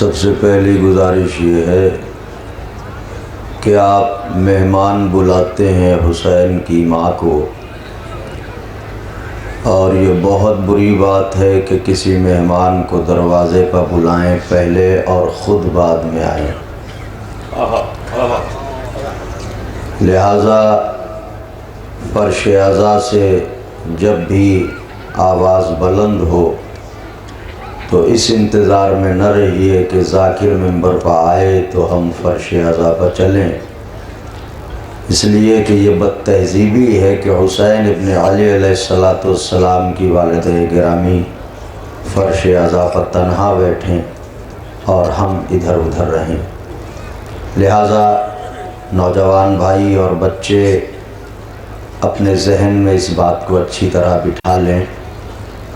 सबसे पहली गुजारिश ये है कि आप मेहमान बुलाते हैं हुसैन की माँ को, और ये बहुत बुरी बात है कि किसी मेहमान को दरवाज़े पर बुलाएं पहले और ख़ुद बाद में आएं। लिहाजा फर्श अज़ा से जब भी आवाज़ बुलंद हो तो इस इंतज़ार में न रहिए कि ज़ाकिर मिंबर पर आए तो हम फर्श अज़ा पर चलें, इसलिए कि ये बदतहज़ीबी है कि हुसैन इब्न अली अलैहिस्सलाम की वालिदा गिरामी फर्श अज़ा पर तन्हा बैठें और हम इधर उधर रहें। लिहाजा नौजवान भाई और बच्चे अपने जहन में इस बात को अच्छी तरह बिठा लें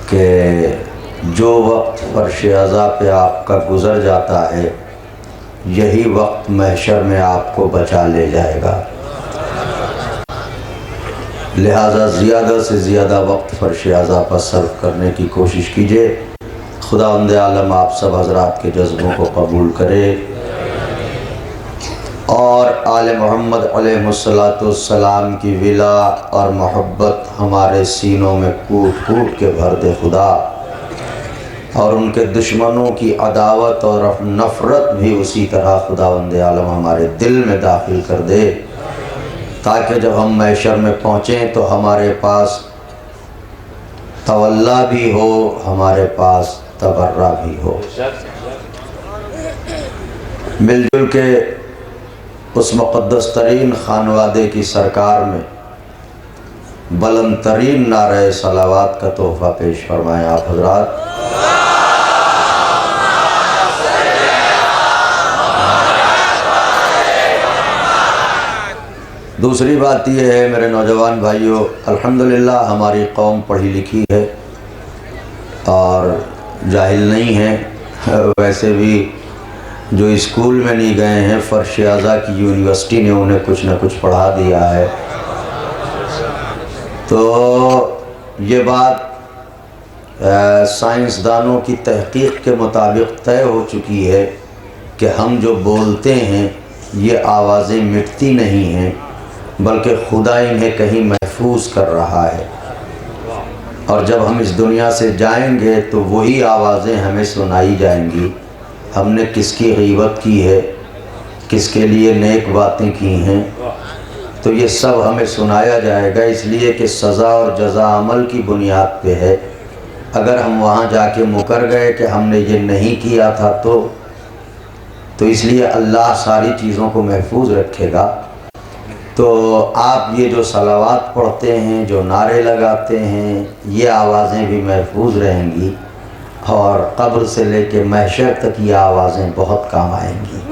कि जो वक्त फर्श अज़ा पे आपका गुज़र जाता है यही वक्त महशर में आपको बचा ले जाएगा। लिहाजा ज़्यादा से ज़्यादा वक्त फर्श अज़ा पर सर्व करने की कोशिश कीजिए। खुदावंद आलम आप सब हज़रात के जज्बों को कबूल करे और आले मोहम्मद अलैहिस्सलाम की विला और मोहब्बत हमारे सीनों में कूट कूट के भर दे खुदा, और उनके दुश्मनों की अदावत और नफ़रत भी उसी तरह खुदावंद आलम हमारे दिल में दाखिल कर दे, ताकि जब हम महशर में पहुँचें तो हमारे पास तवल्ला भी हो, हमारे पास तबर्रा भी हो। मिलजुल के उस मुक़द्दस तरीन खानवादे की सरकार में बुलंद तरीन नारे सलावात का तोहफ़ा पेश फरमाएँ आप हज़रात। दूसरी बात यह है मेरे नौजवान भाइयों, अल्हम्दुलिल्लाह हमारी कौम पढ़ी लिखी है और जाहिल नहीं है। वैसे भी जो स्कूल में नहीं गए हैं, फर्श अज़ा की यूनिवर्सिटी ने उन्हें कुछ न कुछ पढ़ा दिया है। तो ये बात साइंसदानों की तहकीक के मुताबिक तय हो चुकी है कि हम जो बोलते हैं ये आवाज़ें मिटती नहीं हैं, बल्कि खुदा इन्हें कहीं महफूज कर रहा है, और जब हम इस दुनिया से जाएंगे तो वही आवाज़ें हमें सुनाई जाएंगी। हमने किसकी ग़ीबत की है, किसके लिए नेक बातें की हैं, तो ये सब हमें सुनाया जाएगा। इसलिए कि सज़ा और जज़ा अमल की बुनियाद पे है। अगर हम वहाँ जाके मुकर गए कि हमने ये नहीं किया था तो इसलिए अल्लाह सारी चीज़ों को महफूज रखेगा। तो आप ये जो सलावात पढ़ते हैं, जो नारे लगाते हैं, ये आवाज़ें भी महफूज रहेंगी और कब्र से लेके महशर तक ये आवाज़ें बहुत काम आएंगी।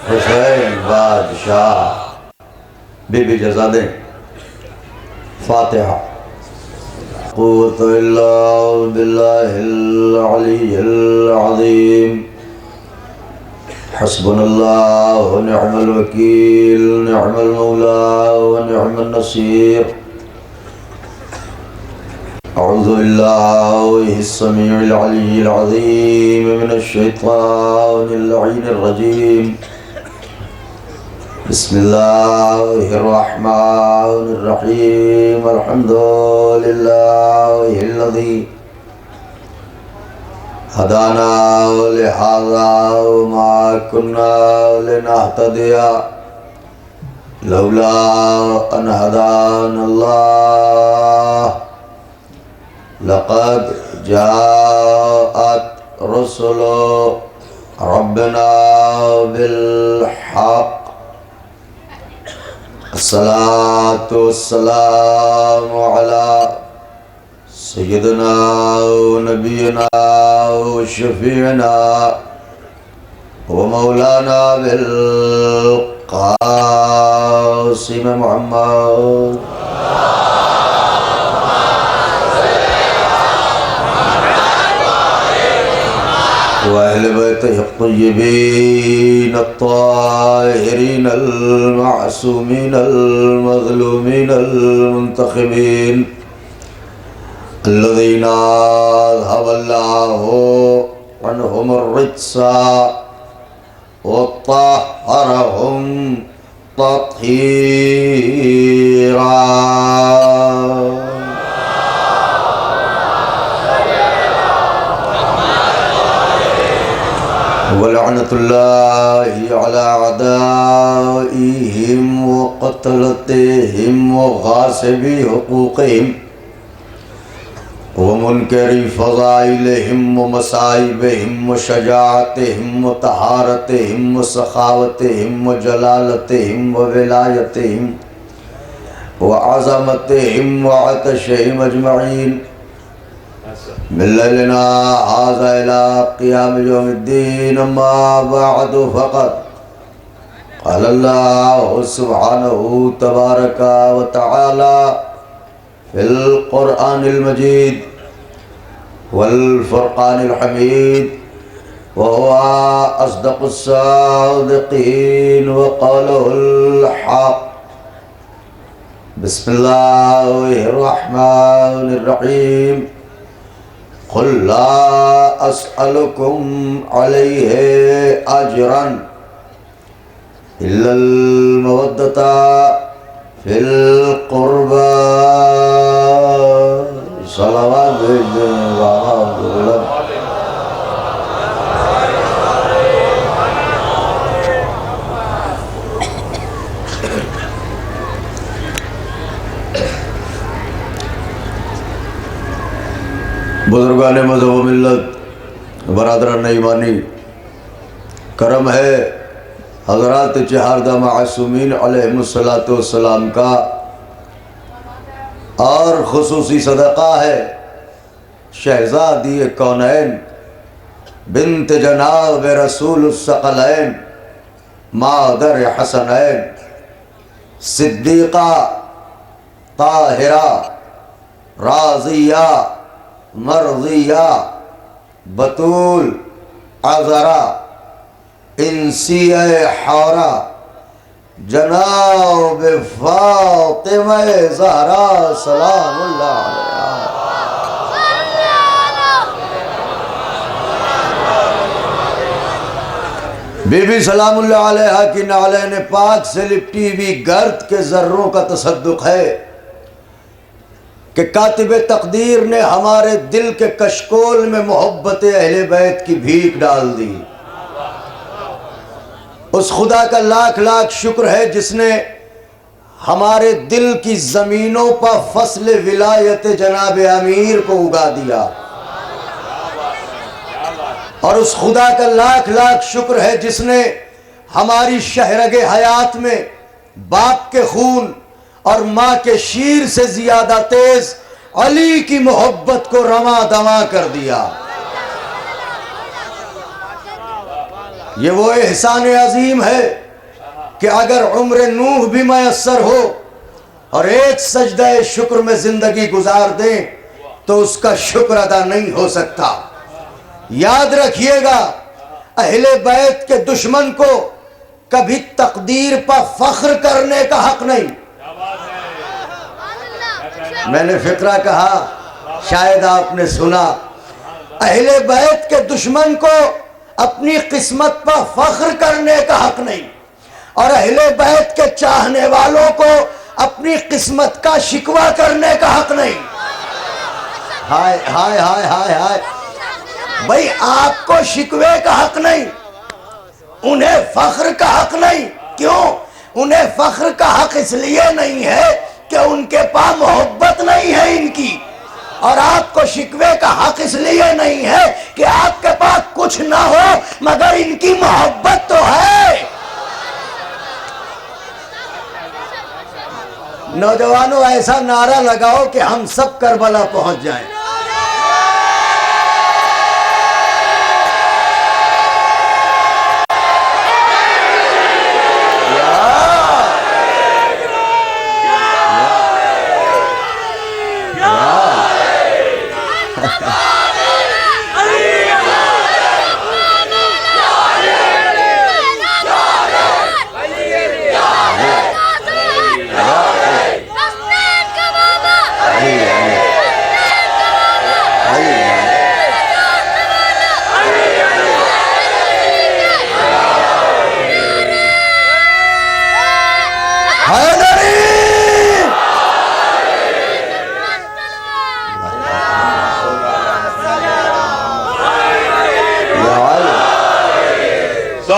हुसैन बादशाह बीबी जज़ादे फातिहा। क़ुव्वत इल्ला बिल्लाहिल अलिय्यिल अज़ीम। हस्बुनल्लाहु व निअमल वकील, निअमल मौला व निअमन नसीर। अऊज़ु बिल्लाहिस समीउल अलीय्यिल अज़ीम मिनश शैतानिर लईनिर रजीम। बिस्मिल्लाहिर रहमानिर रहीम। अल्हम्दुलिल्लाहिल्लज़ी हदाना लिहाज़ा मा कुन्ना लिनहतदिया लौला अन हदानल्लाह। लक़द जाअत रुसुलु रब्बिना बिल हक़। अस्सलातु वस्सलामु अला सय्यिदिना व नबियना व शफीअना व मौलाना बिल क़ासिम मुहम्मद। व अहले बैत तय्यबीन अत्ताहिरीन अल-मासूमीन अल-मज़लूमीन अल-मुंतखबीन अल्लज़ीना अज़हबल्लाहु अन्हुमुर-रिज्सा व तह्हरहुम तत्हीरा। वलअनतुल्लाहि अला अदाइहिम व क़त्लतिहिम व गासिबी हुकूक़िहिम व मुनकरी फ़ज़ाइलिहिम व मसाइबिहिम व शजाअतिहिम व तहारतिहिम व सखावतिहिम व जलालतिहिम व विलायतिहिम व अज़मतिहिम व अतशिहिम अजमईन मिन लैलिना हाज़ा इला क़ियाम यौमिद्दीन। अम्मा बअदु फ़क़द क़ाल अल्लाहु सुब्हानहु तबारका व तआला फ़िल क़ुरआनिल मजीद वल फ़ुरक़ानिल हमीद व हुवा अस्दक़ुस सादिक़ीन व क़ौलुहुल हक़। बिस्मिल्लाहिर रहमानिर रहीम। क़ुल ला अस्अलुकुम अलैहि अजरन इल्लल मवद्दता फिल क़ुरबा। सलावत भेज बुजुर्गान मज़हब व मिल्लत, बरादरान ईमानी, करम है हज़रात चहारदा मासूमीन अलैहिमुस्सलातु वस्सलाम का और खुसूसी सदक़ा है शहज़ादी कौनैन बिन्त जनाब रसूलुस सकलैन मादर हसनैन सिद्दीक़ा ताहिरा राज़िया मर्ज़िया बतूल अज़रा इंसिया हौरा जनाब फ़ातिमा ज़हरा सलामुल्लाह अलैहा। बीबी सलामुल्लाह अलैहा की नालैन पाक से लिपटी हुई गर्द के ज़र्रों का तसद्दुक़ है कि कातिब तकदीर ने हमारे दिल के कशकोल में मोहब्बत अहले बैत की भीख डाल दी। उस खुदा का लाख लाख शुक्र है जिसने हमारे दिल की ज़मीनों पर फसल विलायत जनाब अमीर को उगा दिया। और उस खुदा का लाख लाख शुक्र है जिसने हमारी शहरगे हयात में बाप के खून और माँ के शीर से ज्यादा तेज अली की मोहब्बत को रमा दमा कर दिया। ये वो एहसान अजीम है कि अगर उम्र नूह भी मैसर हो और एक सजदा शुक्र में जिंदगी गुजार दें तो उसका शुक्र अदा नहीं हो सकता। याद रखिएगा, अहले बैत के दुश्मन को कभी तकदीर पर फख्र करने का हक नहीं। मैंने फिक्रा कहा, शायद आपने सुना, अहले बैत के दुश्मन को अपनी किस्मत पर फख्र करने का हक नहीं और अहले बैत के चाहने वालों को अपनी किस्मत का शिकवा करने का हक नहीं। हाय हाय हाय हाय हाय भाई, आपको शिकवे का हक नहीं, उन्हें फख्र का हक नहीं। क्यों? उन्हें फख्र का हक इसलिए नहीं है कि उनके पास मोहब्बत नहीं है इनकी, और आपको शिकवे का हक इसलिए नहीं है कि आपके पास कुछ ना हो मगर इनकी मोहब्बत तो है। नौजवानों, ऐसा नारा लगाओ कि हम सब करबला पहुंच जाएं।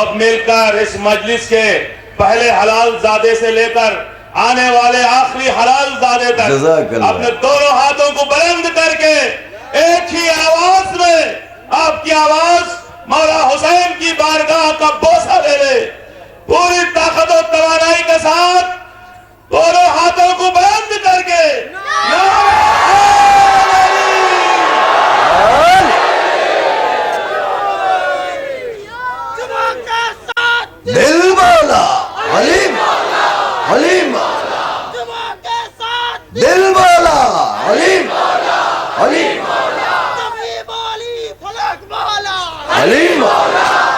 सब मिलकर इस मजलिस के पहले हलाल ज़ादे से लेकर आने वाले आखिरी हलाल ज़ादे तक अपने दोनों हाथों को बुलंद करके एक ही आवाज में आपकी आवाज मौला हुसैन की बारगाह का बोसा ले ले। पूरी ताकत और तवानाई के साथ दोनों हाथों को बुलंद करके दिल मौला हलीम हलीम दिल मौला हलीम हलीम हलीम हलीम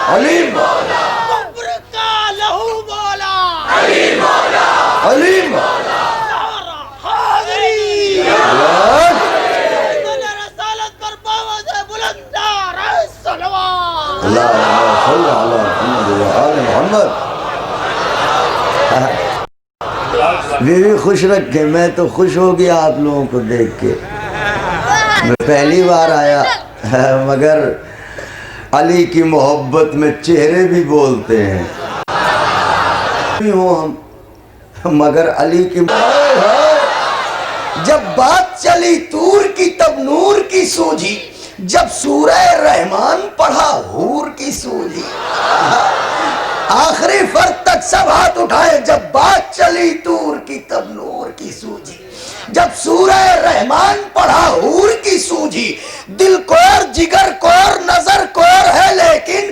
हलीम बीवी खुश रखे। मैं तो खुश हो गया आप लोगों को देख के। मैं पहली बार आया मगर अली की मोहब्बत में चेहरे भी बोलते हैं। हम मगर अली की जब बात चली तूर की तब नूर की सूझी, जब सूरह रहमान पढ़ा हूर की सूझी। आखिरी फर्द तक सब हाथ उठाए। जब बात चली तूर की तब नूर की सूझी, जब सूरह रहमान पढ़ा हूर की सूझी। दिल कोर जिगर कोर नजर कोर है लेकिन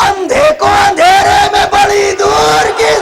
अंधे को अंधेरे में बड़ी दूर की।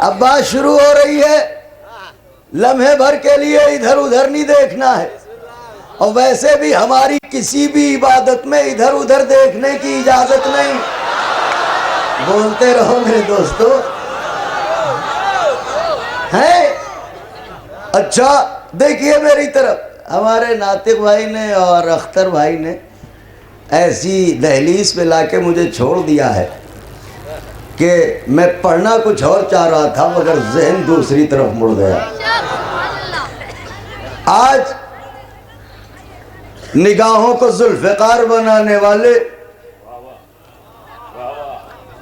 अब बात शुरू हो रही है। लम्हे भर के लिए इधर उधर नहीं देखना है और वैसे भी हमारी किसी भी इबादत में इधर उधर देखने की इजाजत नहीं। बोलते रहो मेरे दोस्तों। हैं अच्छा देखिए मेरी तरफ। हमारे नातिक भाई ने और अख्तर भाई ने ऐसी दहलीज पे लाके मुझे छोड़ दिया है कि मैं पढ़ना कुछ और चाह रहा था मगर जहन दूसरी तरफ मुड़ गया। आज निगाहों को जुल्फ़िकार बनाने वाले,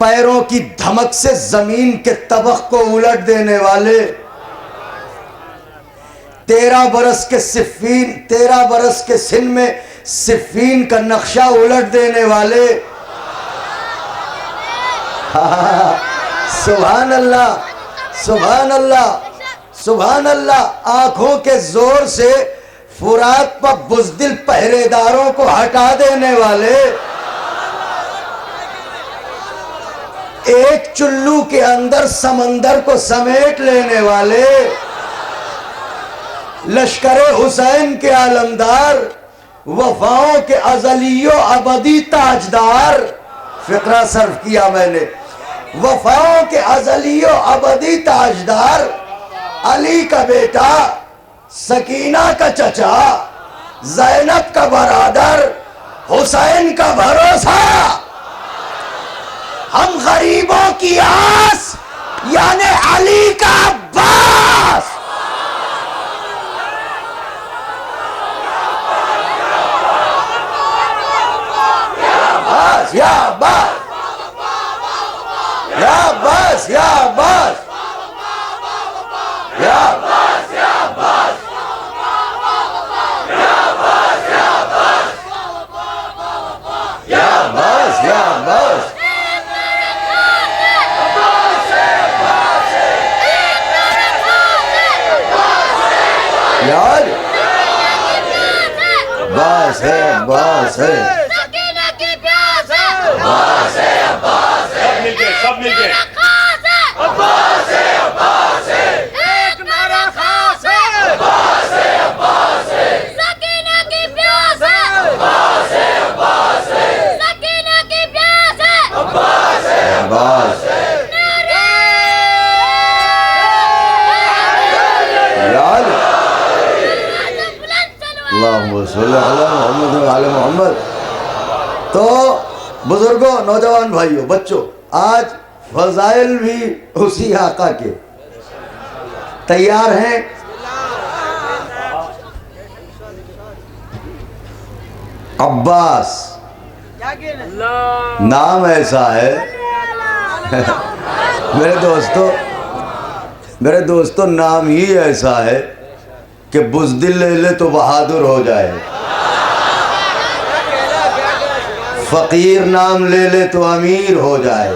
पैरों की धमक से जमीन के तबक को उलट देने वाले, 13 बरस के सिन में सिफ़ीन का नक्शा उलट देने वाले। सुभान अल्लाह सुभान अल्लाह सुभान अल्लाह। आंखों के जोर से फुरात पर बुज़दिल पहरेदारों को हटा देने वाले, एक चुल्लू के अंदर समंदर को समेट लेने वाले, लश्करे हुसैन के आलमदार, वफाओं के अजलियो अबदी ताजदार। फिक्रा सर्व किया मैंने। वफाओं के अजलियो अबदी ताजदार, अली का बेटा, सकीना का चचा, ज़ैनब का बरादर, हुसैन का भरोसा, हम गरीबों की आस यानी अली का अब्बास। या अब्बास या अब्बास या अब्बास या अब्बास या अब्बास या अब्बास या अब्बास। यार अब्बास है अब्बास है अब्बास है अब्बास है। सब मिलके अब्बास है अब्बास है। एक नारा खास है मोहम्मद आले मोहम्मद। तो बुजुर्गों, नौजवान भाइयों, बच्चों, आज फजाइल भी उसी आका के। तैयार हैं? अब्बास नाम ऐसा है मेरे दोस्तों नाम ही ऐसा है कि बुज़दिल ले ले तो बहादुर हो जाए, फ़कीर नाम ले ले तो अमीर हो जाए।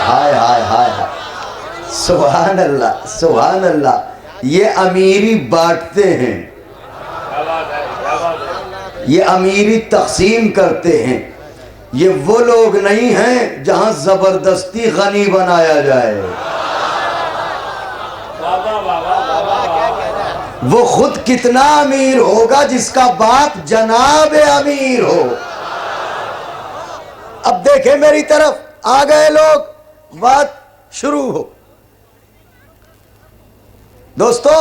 हाय हाय हाय हाय, सुभान अल्लाह सुभान अल्लाह। ये अमीरी बांटते हैं, ये अमीरी तकसीम करते हैं। ये वो लोग नहीं हैं जहां जबरदस्ती गनी बनाया जाए। वो खुद कितना अमीर होगा जिसका बाप जनाब अमीर हो। अब देखे मेरी तरफ, आ गए लोग, बात शुरू हो। दोस्तों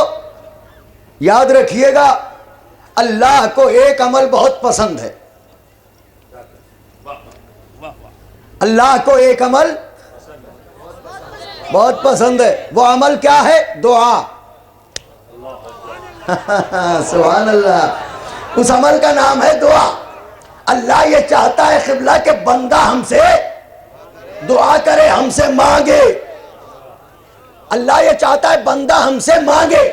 याद रखिएगा, अल्लाह को एक अमल बहुत पसंद है। अल्लाह को एक अमल बहुत पसंद है। वो अमल क्या है? दुआ। सुभान अल्लाह। उस अमल का नाम है दुआ। अल्लाह ये चाहता है क़िबला के बंदा हमसे दुआ करे, हमसे मांगे। अल्लाह ये चाहता है बंदा हमसे मांगे,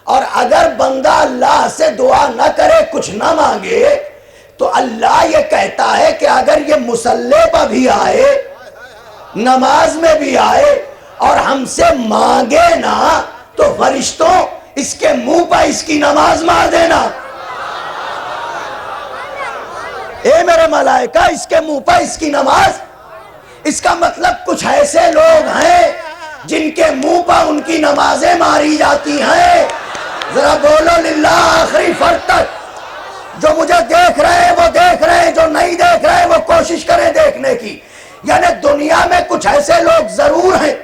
और अगर बंदा अल्लाह से दुआ न करे, कुछ ना मांगे, तो अल्लाह ये कहता है कि अगर ये मुसल्ले पर भी आए, नमाज में भी आए और हमसे मांगे ना, तो फरिश्तों इसके मुंह पर इसकी नमाज मार देना। ए मेरे मलाइका, इसके मुंह पर इसकी नमाज। इसका मतलब कुछ ऐसे लोग हैं जिनके मुंह पर उनकी नमाजें मारी जाती हैं। जरा बोलो लिल्लाह आखिरी फर्द तक। जो मुझे देख रहे हैं वो देख रहे हैं, जो नहीं देख रहे हैं वो कोशिश करें देखने की। यानी दुनिया में कुछ ऐसे लोग जरूर हैं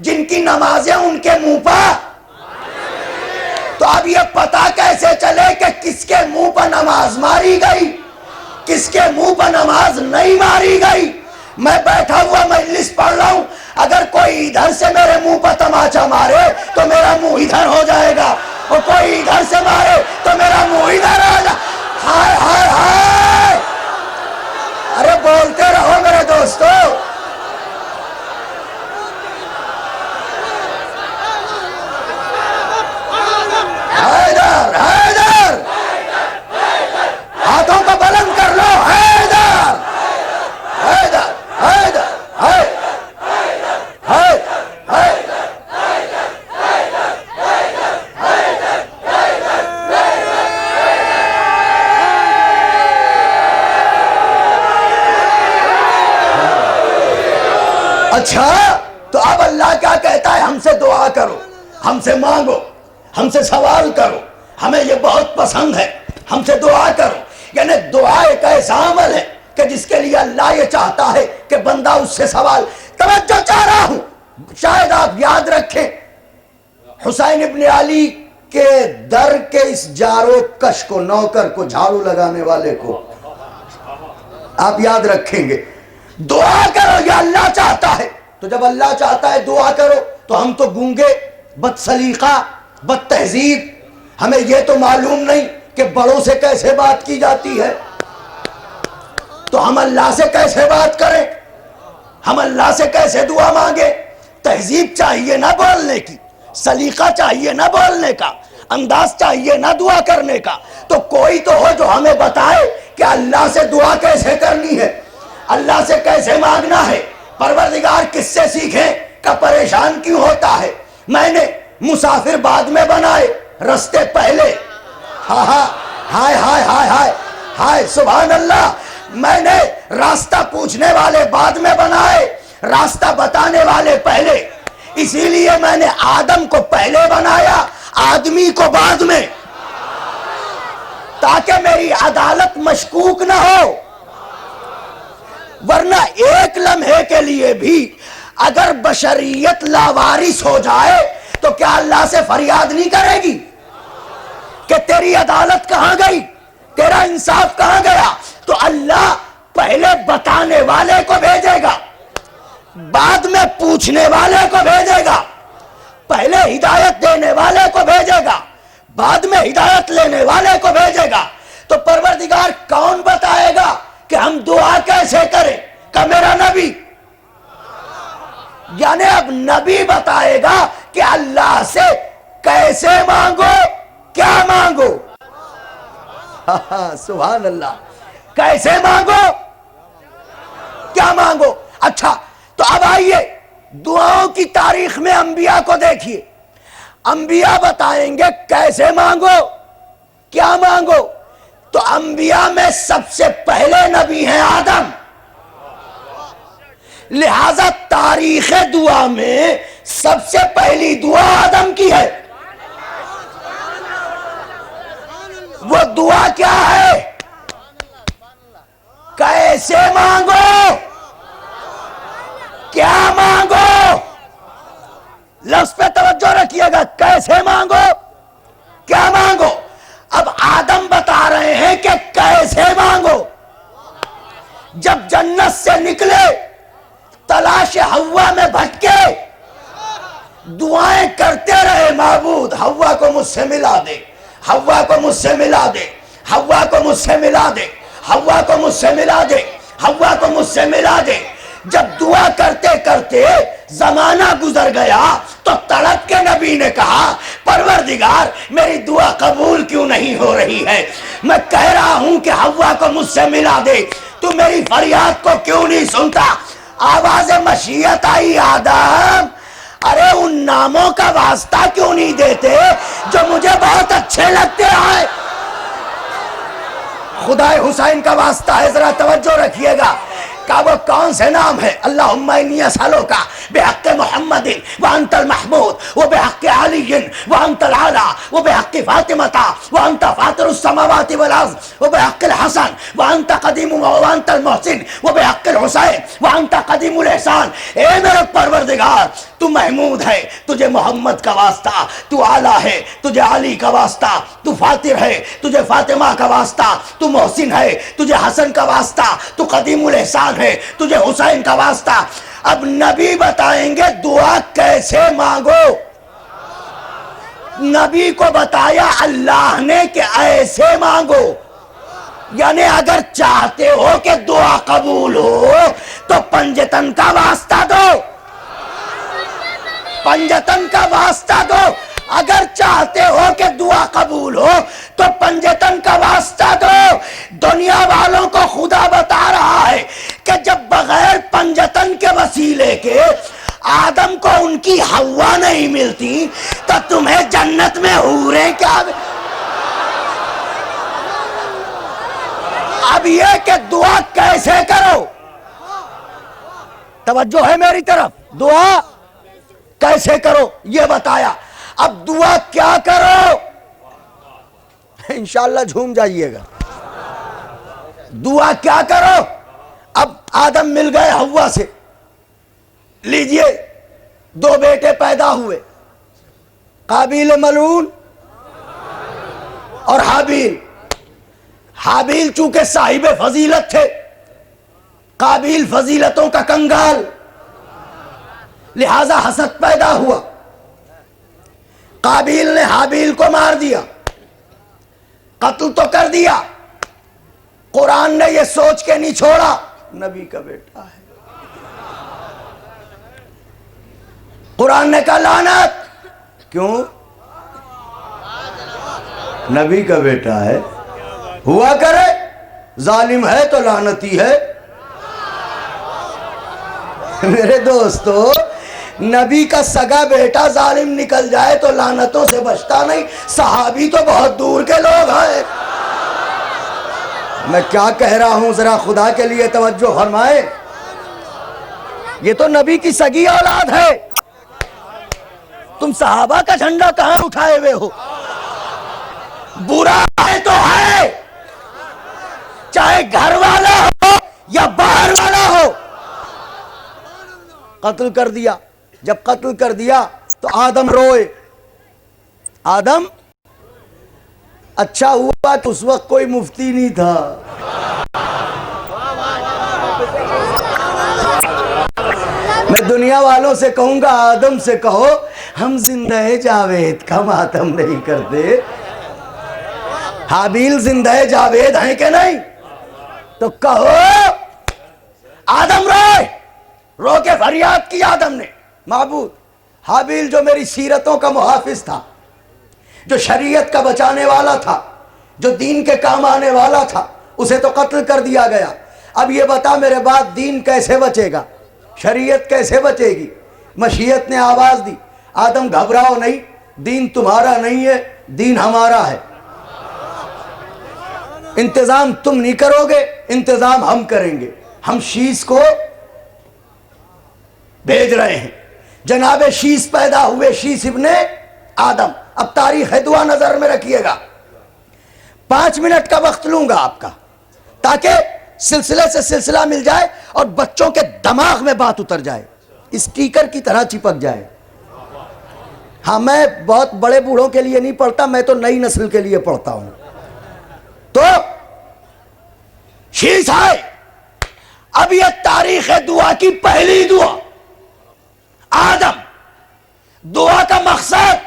जिनकी नमाजें उनके मुंह पर। तो अब ये पता कैसे चले कि किसके मुंह पर नमाज मारी गई, किसके मुंह पर नमाज नहीं मारी गई? मैं बैठा हुआ मजलिस पढ़ रहा हूं, अगर कोई इधर से मेरे मुंह पर तमाचा मारे तो मेरा मुंह इधर हो जाएगा, और कोई इधर से मारे तो मेरा मुंह इधर आ जाए। हाय हाय हाय, अरे बोलते रहो मेरे दोस्तों। हैदर हैदर, हाथों को बुलंद कर लो। हैदर हैदर हैदर अच्छा, तो अब अल्लाह क्या कहता है? हमसे दुआ करो, हमसे मांगो, हमसे सवाल करो, हमें ये बहुत पसंद है, हमसे दुआ करो। यानी दुआ एक ऐसा अमल है कि जिसके लिए अल्लाह ये चाहता है कि बंदा उससे सवाल। तवज्जो चाह रहा हूं, शायद आप याद रखें, हुसैन इब्न अली के दर के इस जारो कश को, नौकर को, झाड़ू लगाने वाले को आप याद रखेंगे। दुआ करो, ये अल्लाह चाहता है। तो जब अल्लाह चाहता है दुआ करो, तो हम तो गूंगे, बदसलीका, बदतहजीब, हमें यह तो मालूम नहीं कि बड़ों से कैसे बात की जाती है। तो हम अल्लाह से कैसे बात करें? हम अल्लाह से कैसे दुआ मांगे? तहजीब चाहिए ना बोलने की, सलीका चाहिए ना बोलने का, अंदाज चाहिए ना दुआ करने का। तो कोई तो हो जो हमें बताए कि अल्लाह से दुआ कैसे करनी है, अल्लाह से कैसे मांगना है। परवरदिगार किससे सीखे का परेशान क्यों होता है? मैंने मुसाफिर बाद में बनाए, रस्ते पहले। हा हा हाय हाय हाय हाय हाय, सुभान अल्लाह। मैंने रास्ता पूछने वाले बाद में बनाए, रास्ता बताने वाले पहले। इसीलिए मैंने आदम को पहले बनाया, आदमी को बाद में, ताकि मेरी अदालत मशकूक न हो। वरना एक लम्हे के लिए भी अगर बशरियत लावारिस हो जाए तो क्या अल्लाह से फरियाद नहीं करेगी कि तेरी अदालत कहां गई, तेरा इंसाफ कहां गया? तो अल्लाह पहले बताने वाले को भेजेगा, बाद में पूछने वाले को भेजेगा, पहले हिदायत देने वाले को भेजेगा, बाद में हिदायत लेने वाले को भेजेगा। तो परवरदिगार कौन बताएगा कि हम दुआ कैसे करें? का मेरा नबी। यानी अब नबी बताएगा कि अल्लाह से कैसे मांगो, क्या मांगो। सुभान अल्लाह। कैसे मांगो, क्या मांगो। अच्छा, तो अब आइए दुआओं की तारीख में अंबिया को देखिए। अंबिया बताएंगे कैसे मांगो, क्या मांगो। तो अंबिया में सबसे पहले नबी हैं आदम, लिहाजा तारीख दुआ में सबसे पहली दुआ आदम की है। वो दुआ क्या है? कैसे मांगो, क्या मांगो। लफ्ज पे तवज्जो रखिएगा, कैसे मांगो, क्या मांगो। अब आदम बता रहे हैं कि कैसे मांगो। जब जन्नत से निकले, तलाश हव्वा में भटके, दुआएं करते रहे, माबूद हव्वा को मुझसे मिला दे, हव्वा को मुझसे मिला दे, हव्वा को मुझसे मिला दे, हव्वा को मुझसे मिला दे, हव्वा को मुझसे मिला दे। जब दुआ करते करते जमाना गुजर गया तो तड़प के नबी ने कहा, परवरदिगार मेरी दुआ कबूल क्यों नहीं हो रही है? मैं कह रहा हूं कि हव्वा को मुझसे मिला दे, तू मेरी फरियाद को क्यों नहीं सुनता? आवाज मशीयत आई, आदम अरे उन नामों का वास्ता क्यों नहीं देते जो मुझे बहुत अच्छे लगते हैं? खुदा हुसैन का वास्ता है, जरा तवज्जो रखिएगा। का वो कौन से नाम है? अल्लाहुम्मा इन्नी असअलुका बिहक़्क़ि मुहम्मदिन व अंतल महमूद व बिहक़्क़ि अलीयिन व अंतल आला व बिहक़्क़ि फातिमता व अंत फातिरुस समावाति वल अर्ज़ व बिहक़्क़िल हसन व अंत क़दीम व अंतल मुहसिन व बिहक़्क़िल हुसैन व अंत क़दीमुल एहसान। ए मेरे परवरदिगार, तू महमूद है, तुझे मोहम्मद का वास्ता, तू आला है, तुझे अली का वास्ता, तू फातिर है, तुझे फातिमा का वास्ता, तू मोहसिन है, तुझे हसन का वास्ता, तू क़दीमुल एहसान है, तुझे हुसैन का वास्ता। अब नबी बताएंगे दुआ कैसे मांगो। नबी को बताया अल्लाह ने कि ऐसे मांगो। यानी अगर चाहते हो कि दुआ कबूल हो तो पंजतन का वास्ता दो, पंजतन का वास्ता दो। अगर चाहते हो कि दुआ कबूल हो तो पंजतन का वास्ता दो। दुनिया वालों को खुदा बता रहा है कि जब बगैर पंजतन के वसीले के आदम को उनकी हवा नहीं मिलती तो तुम्हें जन्नत में हूरें क्या? अब यह कि दुआ कैसे करो, तवज्जो है मेरी तरफ। दुआ कैसे करो यह बताया। अब दुआ क्या करो, इंशाअल्लाह झूम जाइएगा। दुआ क्या करो? अब आदम मिल गए हव्वा से, लीजिए दो बेटे पैदा हुए, काबिल मलून और हाबील। हाबील चूंकि साहिब फजीलत थे, काबिल फजीलतों का कंगाल, लिहाजा हसद पैदा हुआ। काबिल ने हाबील को मार दिया, कत्ल तो कर दिया। कुरान ने यह सोच के नहीं छोड़ा नबी का बेटा है। कुरान ने कहा लानत, क्यों? नबी का बेटा है, हुआ करे, जालिम है तो लानती है। मेरे दोस्तों, नबी का सगा बेटा जालिम निकल जाए तो लानतों से बचता नहीं। सहाबी तो बहुत दूर के लोग हैं। मैं क्या कह रहा हूं, जरा खुदा के लिए तवज्जो फरमाए। ये तो नबी की सगी औलाद है। तुम सहाबा का झंडा कहां उठाए हुए हो? बुरा है तो है, चाहे घर वाला हो या बाहर वाला हो। कत्ल कर दिया। जब कत्ल कर दिया तो आदम रोए। आदम अच्छा हुआ कि उस वक्त कोई मुफ्ती नहीं था। मैं दुनिया वालों से कहूंगा, आदम से कहो हम जिंदा जावेद का मातम नहीं करते। हाबील जिंदा जावेद हैं कि नहीं? तो कहो आदम रो के फरियाद की आदम ने, माबूद हाबील जो मेरी सीरतों का मुहाफिज था, जो शरीयत का बचाने वाला था, जो दीन के काम आने वाला था, उसे तो कत्ल कर दिया गया। अब ये बता मेरे बाद दीन कैसे बचेगा, शरीयत कैसे बचेगी? मशीयत ने आवाज दी, आदम घबराओ नहीं, दीन तुम्हारा नहीं है, दीन हमारा है। इंतजाम तुम नहीं करोगे, इंतजाम हम करेंगे। हम शीश को भेज रहे हैं। जनाबे शीश पैदा हुए, शीश इब्ने आदम। अब तारीख है, दुआ नजर में रखिएगा। 5 मिनट का वक्त लूंगा आपका, ताकि सिलसिले से सिलसिला मिल जाए और बच्चों के दिमाग में बात उतर जाए, स्टीकर की तरह चिपक जाए। हाँ, मैं बहुत बड़े बूढ़ों के लिए नहीं पढ़ता, मैं तो नई नस्ल के लिए पढ़ता हूं। तो शीश है। अब यह तारीख है दुआ की पहली दुआ। आदम, दुआ का मकसद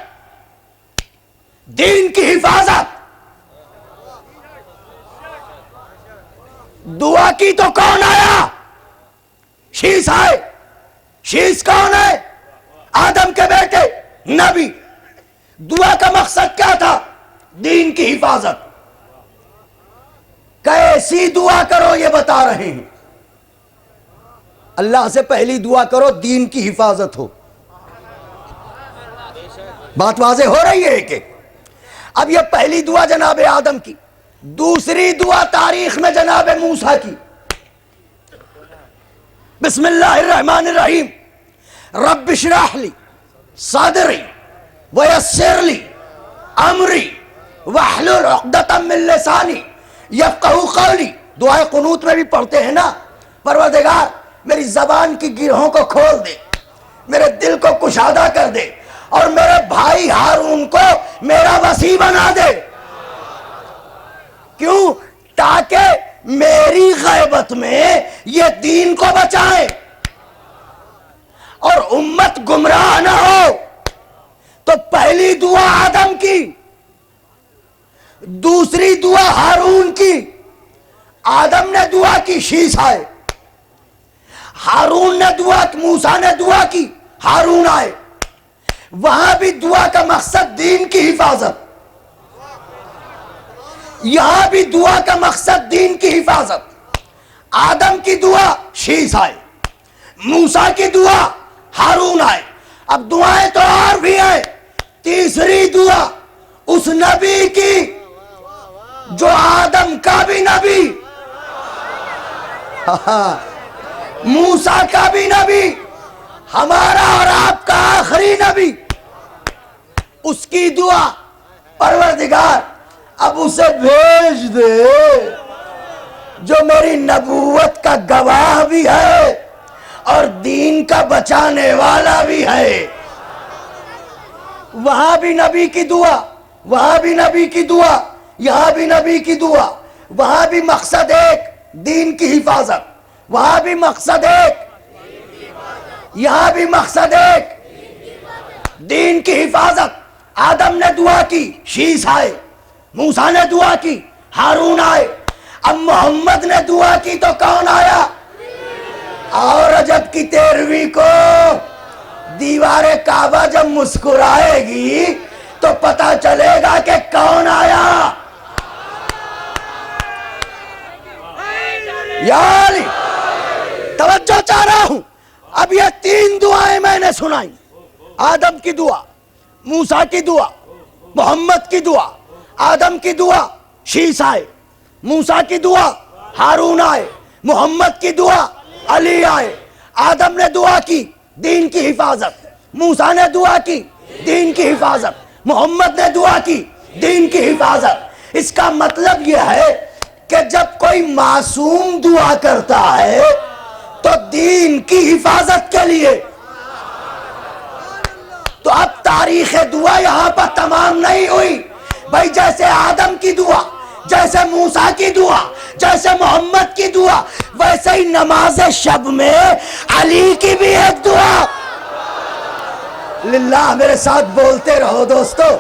दीन की हिफाजत। दुआ की तो कौन आया? शीश आए। शीश कौन है? आदम के बेटे नबी। दुआ का मकसद क्या था? दीन की हिफाजत। कैसी दुआ करो ये बता रहे हैं। अल्लाह से पहली दुआ करो दीन की हिफाजत हो। बात वाज़ेह हो रही है एक एक। अब ये पहली दुआ जनाबे आदम की। दूसरी दुआ तारीख में जनाबे मूसा की। बिस्मिल्लाहिर्रहमानिर्रहीम। रब्बि इश्रह ली सदरी वयस्सिर ली अमरी वहलुल उक़दतम मिन लिसानी यफ़क़हू क़ौली। दुआए क़ुनूत में भी पढ़ते हैं ना, परवरदिगार मेरी जबान की गिरहों को खोल दे, मेरे दिल को कुशादा कर दे और मेरे भाई हारून को मेरा वसी बना दे। क्यों? ताकि मेरी गैबत में ये दीन को बचाए और उम्मत गुमराह ना हो। तो पहली दुआ आदम की, दूसरी दुआ हारून की। आदम ने दुआ की, शीश आए। हारून ने दुआ, मूसा ने दुआ की, हारून आए। वहां भी दुआ का मकसद दीन की हिफाजत, यहां भी दुआ का मकसद दीन की हिफाजत। आदम की दुआ, शीश आए। मूसा की दुआ, हारून आए। अब दुआएं तो और भी हैं। तीसरी दुआ उस नबी की जो आदम का भी नबी, मूसा का भी नबी, हमारा और आपका आखिरी नबी। उसकी दुआ, परवरदिगार अब उसे भेज दे जो मेरी नबूवत का गवाह भी है और दीन का बचाने वाला भी है। वहां भी नबी की दुआ, वहां भी नबी की दुआ, यहां भी नबी की दुआ। वहां भी मकसद एक, दीन की हिफाजत। वहां भी मकसद एक, यहां भी मकसद एक, दीन की हिफाजत। आदम ने दुआ की, शीश आए। मूसा ने दुआ की, हारून आए। अब मोहम्मद ने दुआ की तो कौन आया? और रजब की 13वीं को दीवारे काबा जब मुस्कुराएगी तो पता चलेगा कि कौन आया। यार तवज्जो चाह रहा हूं। अब ये 3 दुआएं मैंने सुनाई। आदम की दुआ, मूसा की दुआ, मोहम्मद की दुआ। आदम की दुआ, शीश आए। मूसा की दुआ, हारून आए। मोहम्मद की दुआ, अली आए। आदम ने दुआ की, दीन की हिफाजत। मूसा ने दुआ की, दीन की हिफाजत। मोहम्मद ने दुआ की, दीन की हिफाजत। इसका मतलब यह है कि जब कोई मासूम दुआ करता है तो दीन की हिफाजत के लिए। तो अब तारीख दुआ यहां पर तमाम नहीं हुई। भाई जैसे आदम की दुआ, जैसे मूसा की दुआ, जैसे मोहम्मद की दुआ, वैसे ही नमाज शब में अली की भी एक दुआ। लिल्लाह मेरे साथ बोलते रहो दोस्तों,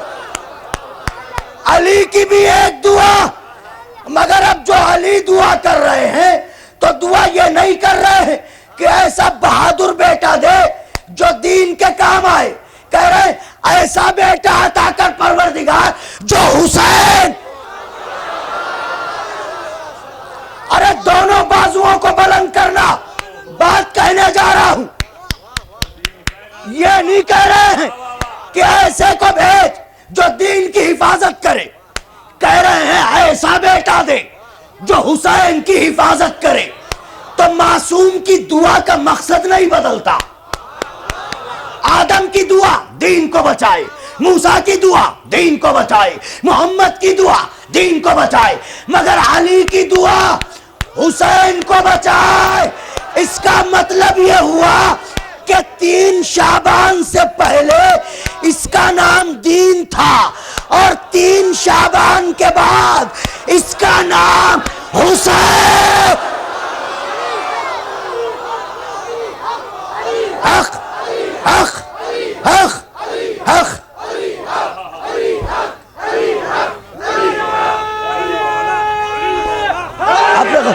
अली की भी एक दुआ। मगर अब जो अली दुआ कर रहे हैं तो दुआ ये नहीं कर रहे हैं कि ऐसा बहादुर बेटा दे जो दीन के काम आए, कह रहे ऐसा बेटा अता कर परवरदिगार जो हुसैन। अरे दोनों बाजुओं को बुलंद करना, बात कहने जा रहा हूं। ये नहीं कह रहे हैं कि ऐसे को भेज जो दीन की हिफाजत करे, कह रहे हैं ऐसा बेटा दे जो हुसैन की हिफाजत करे। तो मासूम की दुआ का मकसद नहीं बदलता। आदम की दुआ दीन को बचाए, मूसा की दुआ दीन को बचाए, मोहम्मद की दुआ दीन को बचाए, मगर अली की दुआ हुसैन को बचाए। इसका मतलब यह हुआ कि 3 शाबान से पहले इसका नाम दीन था और 3 शाबान के बाद इसका नाम हुसैन। हक हक हक हक। आप लोग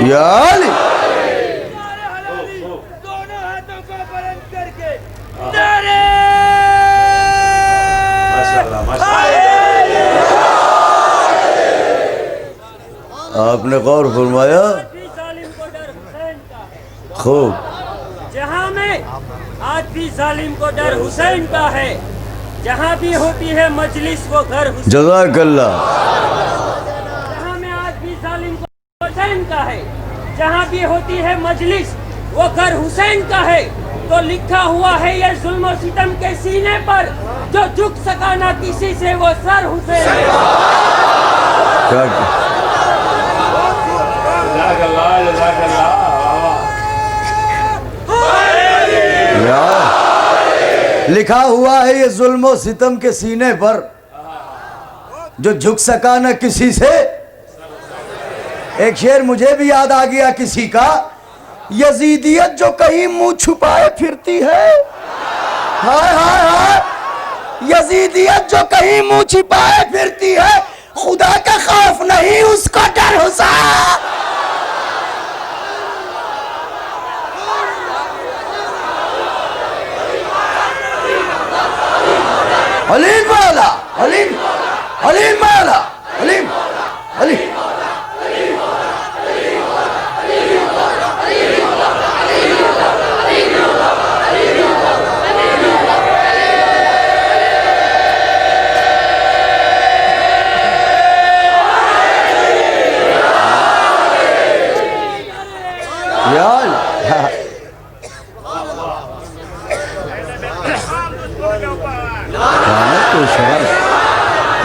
या आपने गौर फरमाया खूब। जहाँ में आज भी जालिम को डर हुसैन का है, जहाँ भी होती है मजलिस वो घर हुसैन। जज़ाकल्लाह। जहाँ में आज भी जालिम को हुसैन का है, जहाँ भी होती है मजलिस वो घर हुसैन का है। तो लिखा हुआ है ये जुल्म और सितम के सीने पर, जो झुक सका ना किसी से वो सर हुसैन। लिखा हुआ है ये जुल्म और सितम के सीने पर, जो झुक सका न किसी से। एक शेर मुझे भी याद आ गया किसी का, यजीदियत जो कहीं मुंह छुपाए फिरती है। हाय हाय हाय, यजीदियत जो कहीं मुंह छुपाए फिरती है, खुदा का खौफ नहीं उसको डर हुसैन। हलीम वाला हलीम हलीम वाला हलीम हलीम।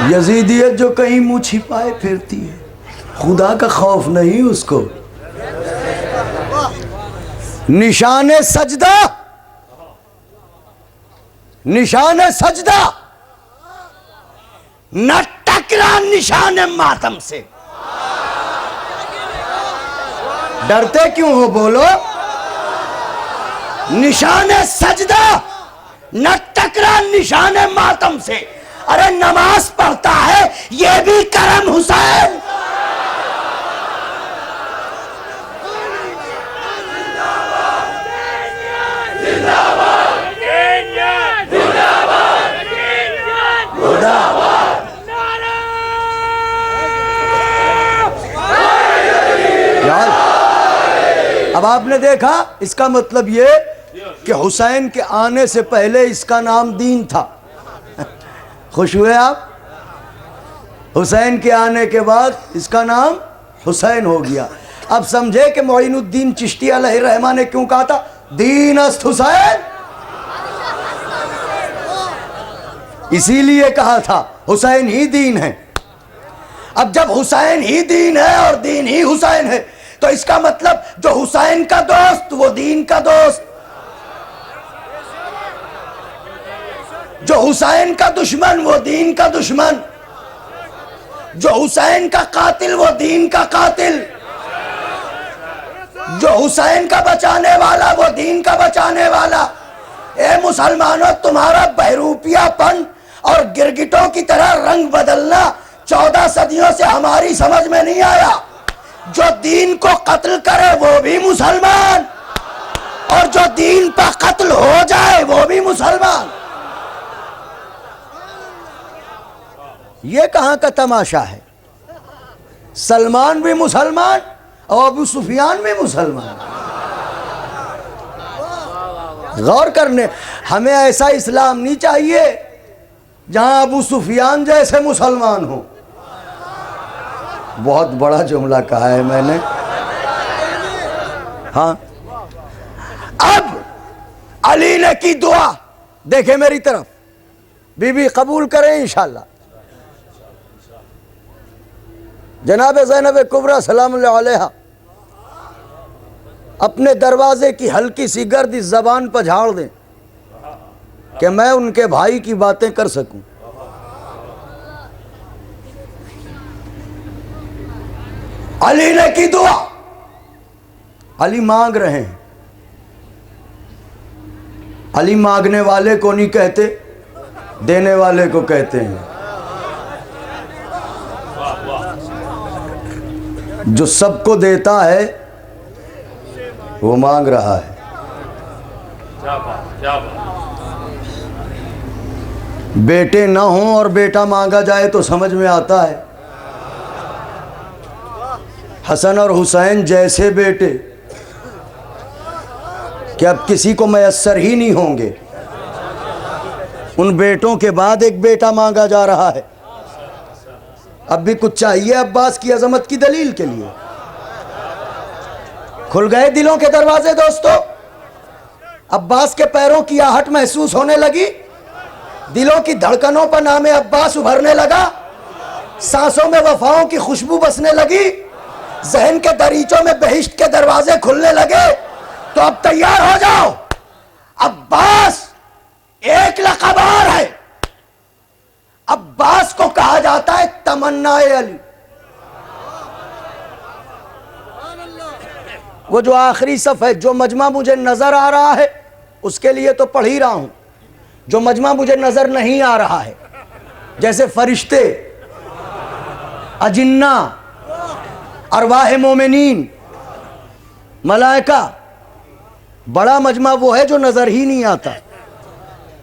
यजीदियत जो कहीं मुंह छिपाए फिरती है, खुदा का खौफ नहीं उसको। निशाने सजदा, निशाने सजदा न टकरा निशाने मातम से। डरते क्यों हो बोलो? निशाने सजदा न टकरा निशाने मातम से। अरे नमाज पढ़ता है ये भी करम हुसैन। अब आपने देखा, इसका मतलब ये कि हुसैन के आने से पहले इसका नाम दीन था। खुश हुए आप? हुसैन के आने के बाद इसका नाम हुसैन हो गया। अब समझे कि मोइनुद्दीन चिश्ती अलैहिर्रहमा ने क्यों कहा था दीन अस्त हुसैन? इसीलिए कहा था हुसैन ही दीन है। अब जब हुसैन ही दीन है और दीन ही हुसैन है, तो इसका मतलब जो हुसैन का दोस्त वो दीन का दोस्त, जो हुसैन का दुश्मन वो दीन का दुश्मन, जो हुसैन का कातिल वो दीन का कातिल, जो हुसैन का बचाने वाला वो दीन का बचाने वाला। ए मुसलमानों, तुम्हारा बहरूपियापन और गिरगिटों की तरह रंग बदलना 14 सदियों से हमारी समझ में नहीं आया। जो दीन को कत्ल करे वो भी मुसलमान, और जो दीन पर कत्ल हो जाए वो भी मुसलमान। ये कहां का तमाशा है? सलमान भी मुसलमान और अबू सुफियान भी मुसलमान। गौर करने, हमें ऐसा इस्लाम नहीं चाहिए जहां अबू सुफियान जैसे मुसलमान हो। बहुत बड़ा जुमला कहा है मैंने। हाँ, अब अली ने की दुआ देखे मेरी तरफ, बीबी कबूल करें इंशाल्लाह। जनाब ज़ैनब कुबरा सलामुल्लाह अलैहा अपने दरवाजे की हल्की सी गर्द इस ज़बान पर झाड़ दें कि मैं उनके भाई की बातें कर सकूं। अली ने की दुआ, अली मांग रहे हैं। अली मांगने वाले को नहीं कहते, देने वाले को कहते हैं। जो सबको देता है वो मांग रहा है। बेटे ना हो और बेटा मांगा जाए तो समझ में आता है। हसन और हुसैन जैसे बेटे कि अब किसी को मयस्सर ही नहीं होंगे। उन बेटों के बाद एक बेटा मांगा जा रहा है। अब भी कुछ चाहिए अब्बास की अजमत की दलील के लिए। खुल गए दिलों के दरवाजे दोस्तों। अब्बास के पैरों की आहट महसूस होने लगी। दिलों की धड़कनों पर नामे अब्बास उभरने लगा। सांसों में वफाओं की खुशबू बसने लगी। जहन के दरीचों में बहिश्त के दरवाजे खुलने लगे। तो अब तैयार हो जाओ, अब्बास एक लक़ब और है। अब्बास को कहा जाता है तमन्नाए अली। वो जो आखिरी सफ है, जो मजमा मुझे नजर आ रहा है उसके लिए तो पढ़ ही रहा हूं। जो मजमा मुझे नजर नहीं आ रहा है, जैसे फरिश्ते, अजिन्ना, अरवाह मोमिनीन, मलाइका, बड़ा मजमा वो है जो नजर ही नहीं आता।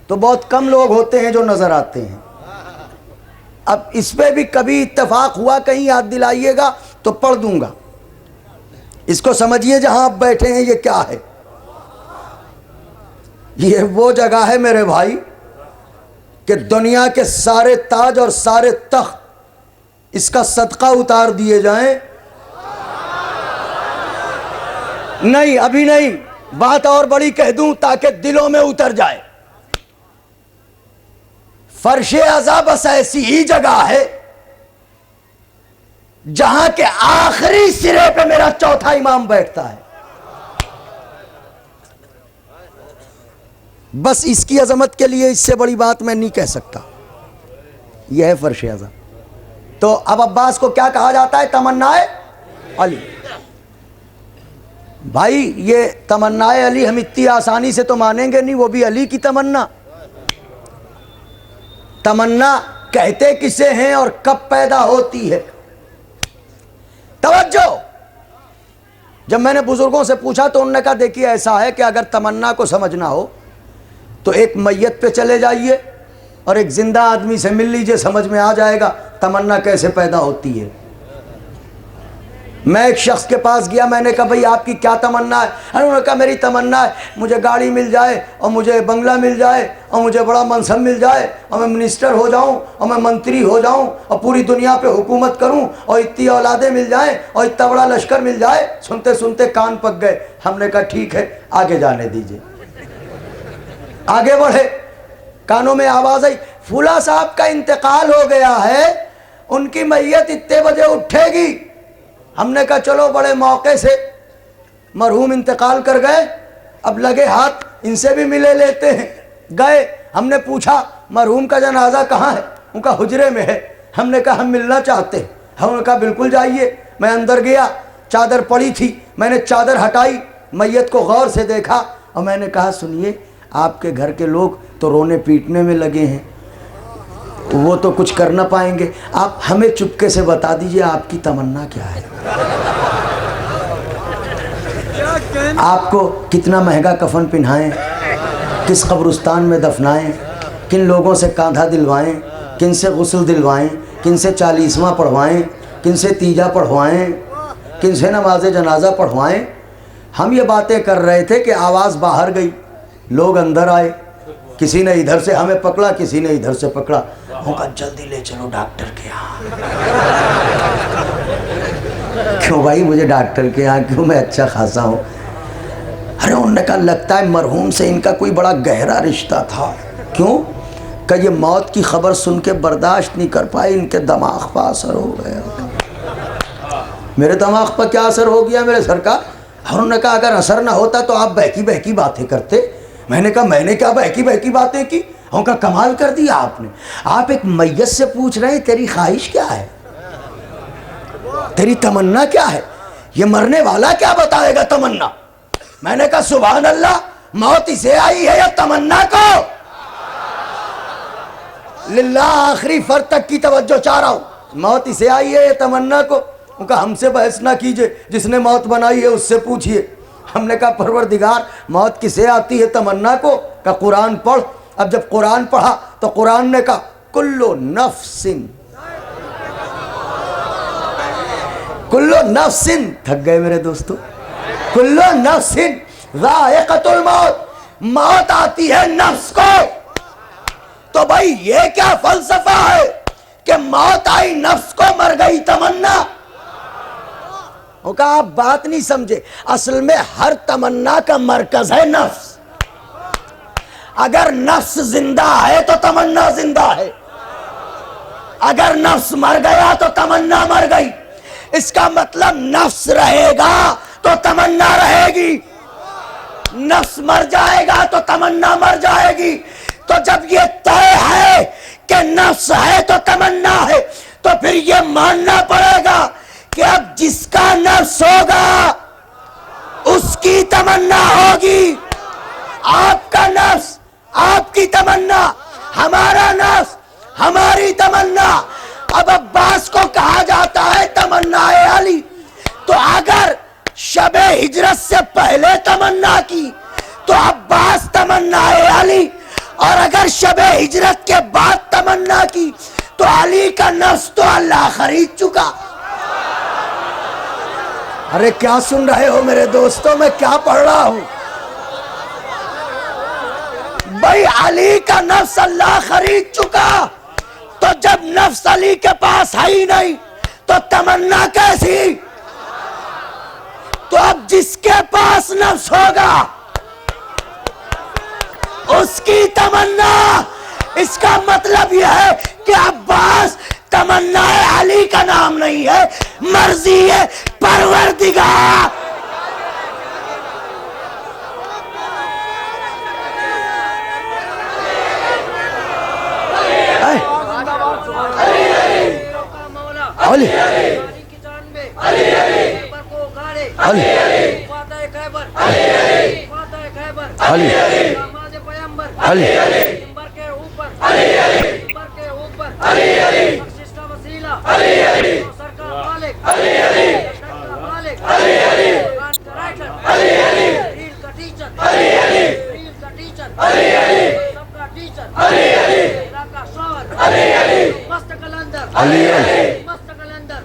तो बहुत कम लोग होते हैं जो नजर आते हैं। अब इस पे भी कभी इत्तेफाक हुआ कहीं याद दिलाइएगा तो पढ़ दूंगा। इसको समझिए जहां आप बैठे हैं ये क्या है। ये वो जगह है मेरे भाई कि दुनिया के सारे ताज और सारे तख्त इसका सदका उतार दिए जाएं। नहीं, अभी नहीं, बात और बड़ी कह दूं ताकि दिलों में उतर जाए। फर्शे अज़ा बस ऐसी ही जगह है जहां के आखिरी सिरे पे मेरा चौथा इमाम बैठता है। बस इसकी अजमत के लिए इससे बड़ी बात मैं नहीं कह सकता। यह है फर्शे अज़ा। तो अब अब्बास को क्या कहा जाता है? तमन्नाए अली। भाई ये तमन्नाए अली हम इतनी आसानी से तो मानेंगे नहीं, वो भी अली की तमन्ना। तमन्ना कहते किसे हैं और कब पैदा होती है? तवज्जो। जब मैंने बुजुर्गों से पूछा तो उन्होंने कहा देखिए ऐसा है कि अगर तमन्ना को समझना हो तो एक मैयत पे चले जाइए और एक जिंदा आदमी से मिल लीजिए, समझ में आ जाएगा तमन्ना कैसे पैदा होती है। मैं एक शख्स के पास गया, मैंने कहा भाई आपकी क्या तमन्ना है? उन्होंने कहा मेरी तमन्ना है मुझे गाड़ी मिल जाए और मुझे बंगला मिल जाए और मुझे बड़ा मनसब मिल जाए और मैं मिनिस्टर हो जाऊं और मैं मंत्री हो जाऊं और पूरी दुनिया पे हुकूमत करूं और इतनी औलादें मिल जाएं और इतना बड़ा लश्कर मिल जाए। सुनते सुनते कान पक गए। हमने कहा ठीक है आगे जाने दीजिए। आगे बढ़े, कानों में आवाज़ आई फूला साहब का इंतकाल हो गया है, उनकी मैयत इतने बजे उठेगी। हमने कहा चलो बड़े मौके से मरहूम इंतकाल कर गए, अब लगे हाथ इनसे भी मिले लेते हैं। गए, हमने पूछा मरहूम का जनाजा कहाँ है? उनका हुजरे में है। हमने कहा हम मिलना चाहते हैं। हमने कहा बिल्कुल जाइए। मैं अंदर गया, चादर पड़ी थी, मैंने चादर हटाई, मैयत को गौर से देखा और मैंने कहा सुनिए आपके घर के लोग तो रोने पीटने में लगे हैं, वो तो कुछ कर ना पाएंगे, आप हमें चुपके से बता दीजिए आपकी तमन्ना क्या है। आपको कितना महंगा कफन पहनाएं, किस कब्रिस्तान में दफनाएं, किन लोगों से कांधा दिलवाएं, किन से गुस्ल दिलवाएं, किन से 40वां पढ़वाएं, किन से तीजा पढ़वाएं, किन से नमाज जनाजा पढ़वाएं। हम ये बातें कर रहे थे कि आवाज़ बाहर गई, लोग अंदर आए। किसी ने इधर से हमें पकड़ा, किसी ने इधर से पकड़ा। उनका जल्दी ले चलो डॉक्टर के यहाँ। क्यों भाई मुझे डॉक्टर के यहाँ क्यों? मैं अच्छा खासा हूँ। अरे उन्होंने कहा लगता है मरहूम से इनका कोई बड़ा गहरा रिश्ता था। क्यों? कि ये मौत की खबर सुन के बर्दाश्त नहीं कर पाए, इनके दिमाग पर असर हो गया। मेरे दिमाग पर क्या असर हो गया मेरे सरकार? उन्होंने कहा अगर असर ना होता तो आप बहकी बहकी बातें करते। मैंने कहा मैंने क्या बहकी बहकी बातें की? उनका कमाल कर दिया आपने। आप एक मैयत से पूछ रहे हैं तेरी ख्वाहिश क्या है, तेरी तमन्ना क्या है? ये मरने वाला क्या बताएगा तमन्ना? मैंने कहा सुभान अल्लाह, मौत इसे आई है या तमन्ना को? लिल्लाह आखिरी फर्द तक की तवज्जो चाह रहा हूं। मौत इसे आई है या तमन्ना को? उनका हमसे बहस ना कीजिए, जिसने मौत बनाई है उससे पूछिए। हमने कहा परवरदिगार मौत किसे आती है? तमन्ना को। का कुरान पढ़। अब जब कुरान पढ़ा तो कुरान ने कहा कुल्लो नफ्सिन, कुल्लो नफ्सिन, थक गए मेरे दोस्तों, कुल्लो नफ्सिन ज़ाइक़तुल मौत, मौत आती है नफ्स को। तो भाई ये क्या फलसफा है कि मौत आई नफ्स को मर गई तमन्ना? का आप बात नहीं समझे। असल में हर तमन्ना का मरकज है नफ्स। अगर नफ्स जिंदा है तो तमन्ना जिंदा है, अगर नफ्स मर गया तो तमन्ना मर गई। इसका मतलब नफ्स रहेगा तो तमन्ना रहेगी, नफ्स मर जाएगा तो तमन्ना मर जाएगी। तो जब ये तय है कि नफ्स है तो तमन्ना है, तो फिर ये मानना पड़ेगा कि अब जिसका नफ्स होगा उसकी तमन्ना होगी। आपका नफ्स आपकी तमन्ना, हमारा नफ्स हमारी तमन्ना। अब अब्बास को कहा जाता है तमन्नाए अली। तो अगर शबे हिजरत से पहले तमन्ना की तो अब्बास तमन्नाए अली, और अगर शबे हिजरत के बाद तमन्ना की तो अली का नफ्स तो अल्लाह खरीद चुका। अरे क्या सुन रहे हो मेरे दोस्तों, मैं क्या पढ़ रहा हूं? भाई अली का नफ्स अल्लाह खरीद चुका। तो जब नफ्स अली के पास है ही नहीं तो तमन्ना कैसी? तो अब जिसके पास नफ्स होगा उसकी तमन्ना। इसका मतलब यह है कि अब्बास तमन्ना अली का नाम नहीं है, मर्जी है परवरदिगार। अली खैबर, फातह खैबर, दामाद पैगंबर, मिंबर के ऊपर, मिंबर के ऊपर, बख्शिश का वसीला, कौसर का मालिक, जन्नत का मालिक, कुरान का राइटर, रील का टीचर, रील का टीचर, सबका टीचर, इलाका का शौहर, मस्त कलंदर, मस्त कलंदर,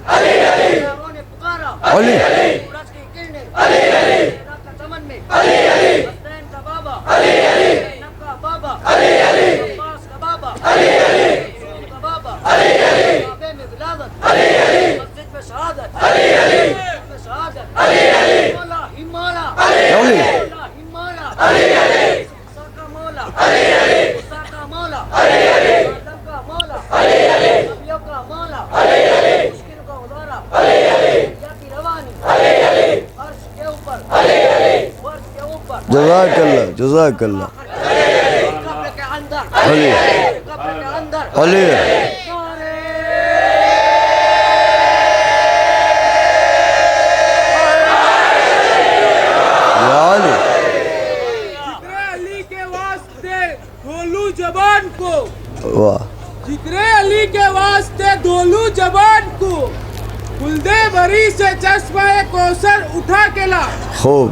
यारों ने पुकारा, सूरज की किरणें, इलाका का चमन में, हसनैन का बाबा, ज़ैनब का बाबा, अब्बास का बाबा, रसूल का बाबा, काबे में विलादत, मस्जिद में शहादत, मस्जिद में शहादत, मौला ही मौला, मौला ही मौला, मूसा का मौला, मूसा का मौला, आदम का मौला, नबियों का मौला, मुश्किल का उदारा, या की रवानी, अर्श के ऊपर, वर्ष के ऊपर, जज़ाकल्लाह जज़ाकल्लाह। कब्र के अंदर, कब्र के अंदर, अली के वास्ते धोलू जबान को, वाह, जिक्रे अली के वास्ते धोलू जबान को, गुलदे बरी से चश्मा कौसर उठा के ला, खूब,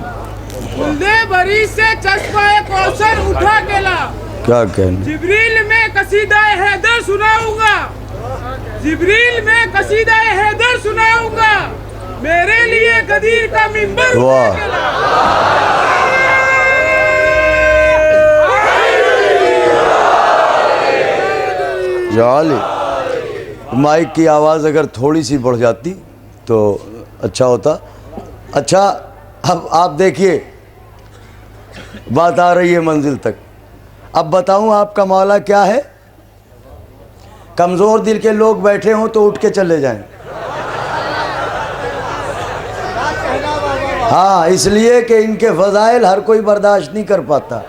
गुलदे बरी से चश्मा कौसर उठा के ला। क्या कहने। जिब्रील में कसीदा हैदर सुनाऊंगा, जिब्रील में कसीदा हैदर सुनाऊंगा, मेरे लिए गदीर का मिंबर उठा वाह। के ला। जाली माइक की आवाज़ अगर थोड़ी सी बढ़ जाती तो अच्छा होता। अच्छा, अब आप देखिए, बात आ रही है मंजिल तक। अब बताऊं आपका मौला क्या है? कमज़ोर दिल के लोग बैठे हों तो उठ के चले जाएं। हाँ, इसलिए कि इनके फ़ज़ाइल हर कोई बर्दाश्त नहीं कर पाता।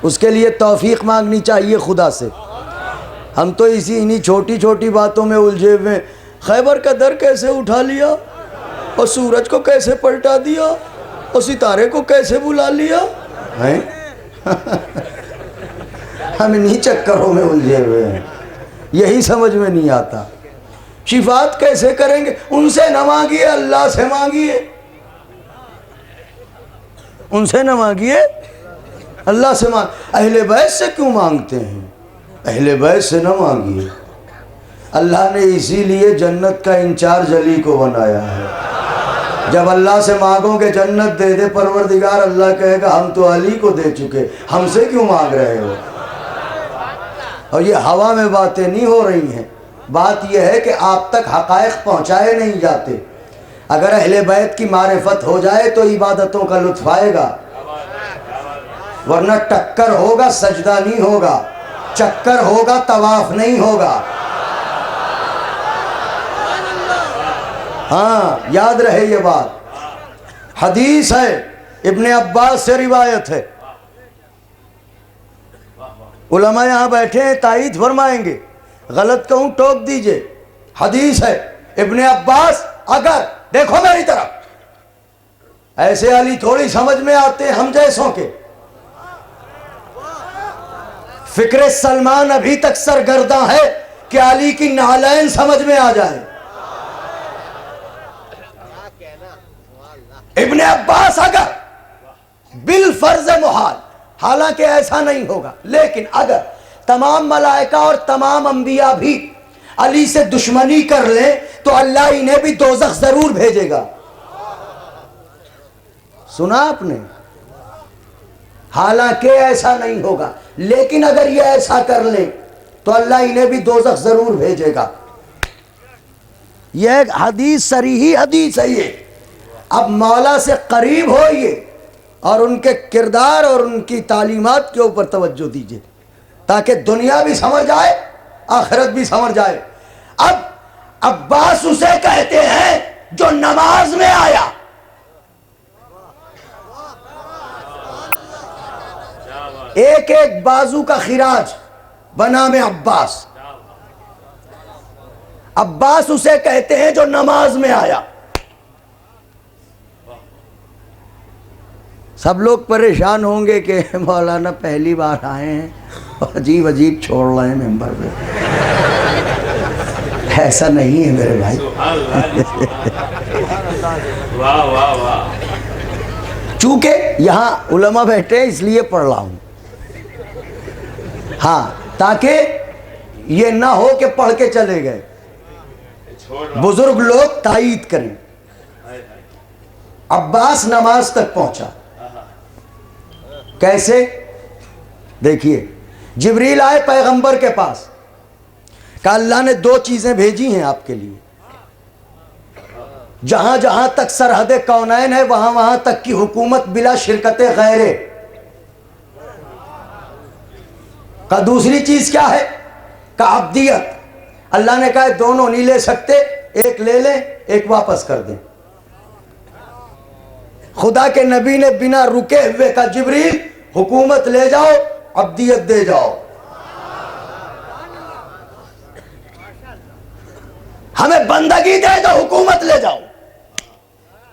उसके लिए तौफीक मांगनी चाहिए खुदा से। हम तो इन्हीं छोटी छोटी बातों में उलझे हुए। खैबर का दर कैसे उठा लिया, और सूरज को कैसे पलटा दिया, और सितारे को कैसे बुला लिया हैं? हम इन्हीं चक्करों में उलझे हुए हैं, यही समझ में नहीं आता। शिफात कैसे करेंगे? उनसे न मांगिए, अल्लाह से मांगिए। उनसे न मांगिए, अल्लाह से मांग। अहले बैत से क्यों मांगते हैं? अहले बैत से न मांगिए। अल्लाह ने इसीलिए जन्नत का इंचार्ज अली को बनाया है। जब अल्लाह से मांगोगे जन्नत दे दे परवरदिगार, अल्लाह कहेगा हम तो अली को दे चुके, हमसे क्यों मांग रहे हो? और ये हवा में बातें नहीं हो रही हैं। बात यह है कि आप तक हक़ाइक़ पहुँचाए नहीं जाते। अगर अहले बैत की मारिफत हो जाए तो इबादतों का लुत्फ़ आएगा, वरना टक्कर होगा सजदा नहीं होगा, चक्कर होगा तवाफ नहीं होगा। हाँ, याद रहे ये बात। हदीस है, इब्ने अब्बास से रिवायत है। उलमा यहाँ बैठे हैं, ताईद फरमाएंगे। गलत कहूँ टोक दीजिए। हदीस है, इब्ने अब्बास, अगर देखो मेरी तरफ, ऐसे अली थोड़ी समझ में आते हैं हम जैसों के। फिक्र सलमान अभी तक सरगर्दा है कि अली की नालैन समझ में आ जाए। इब्ने अब्बास अगर बिल फर्ज मुहाल, हालांकि ऐसा नहीं होगा, लेकिन अगर तमाम मलाइका और तमाम अंबिया भी अली से दुश्मनी कर ले तो अल्लाह इन्हें भी दोज़ख जरूर भेजेगा। सुना आपने? हालांकि ऐसा नहीं होगा, लेकिन अगर ये ऐसा कर ले तो अल्लाह इन्हें भी दोज़ख जरूर भेजेगा। यह हदीस सरीही हदीस है ये। अब मौला से करीब होइए और उनके किरदार और उनकी तालीमात के ऊपर तवज्जो दीजिए, ताकि दुनिया भी समझ आए, आखिरत भी समझ आए। अब अब्बास उसे कहते हैं जो नमाज में आया। एक एक बाजू का खिराज बना में अब्बास। अब्बास उसे कहते हैं जो नमाज में आया। सब लोग परेशान होंगे कि मौलाना पहली बार आए हैं और अजीब अजीब छोड़ रहे हैं मेंबर पे। ऐसा नहीं है मेरे भाई। वाह वाह वाह। चूंकि यहाँ उलमा बैठे हैं इसलिए पढ़ रहा हूँ, हाँ, ताकि ये ना हो कि पढ़ के चले गए, बुजुर्ग लोग तायीद करें। अब्बास नमाज तक पहुंचा, कैसे? देखिए, जिब्रील आए पैगंबर के पास, कहा अल्लाह ने 2 चीजें भेजी हैं आपके लिए, जहां जहां तक सरहद कौनैन है वहां वहां तक की हुकूमत बिला शिरकत गैरे। का दूसरी चीज क्या है? का अब्दियत। अल्लाह ने कहा दोनों नहीं ले सकते, एक ले ले एक वापस कर दें। खुदा के नबी ने बिना रुके हुए कहा जिब्रील हुकूमत ले जाओ, अब्दियत दे जाओ। हमें बंदगी दे दो, हुकूमत ले जाओ।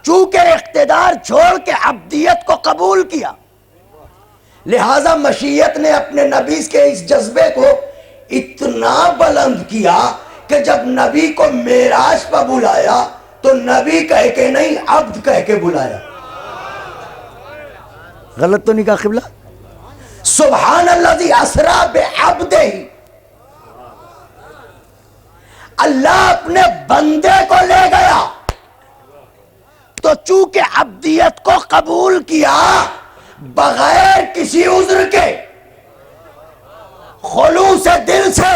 चूंकि इख्तिदार छोड़ के अब्दियत को कबूल किया, लिहाजा मशीयत ने अपने नबी के इस जज्बे को इतना बुलंद किया कि जब नबी को मेराज पर बुलाया तो नबी कह के नहीं, अब्द कह के बुलाया। गलत तो नहीं कहा क़िबला? सुब्हानल्लाज़ी असरा बिअब्दिही। अल्लाह अपने बंदे को ले गया, तो चूंकि अब्दियत को कबूल किया बगैर किसी उज्र के, खुलूस दिल से,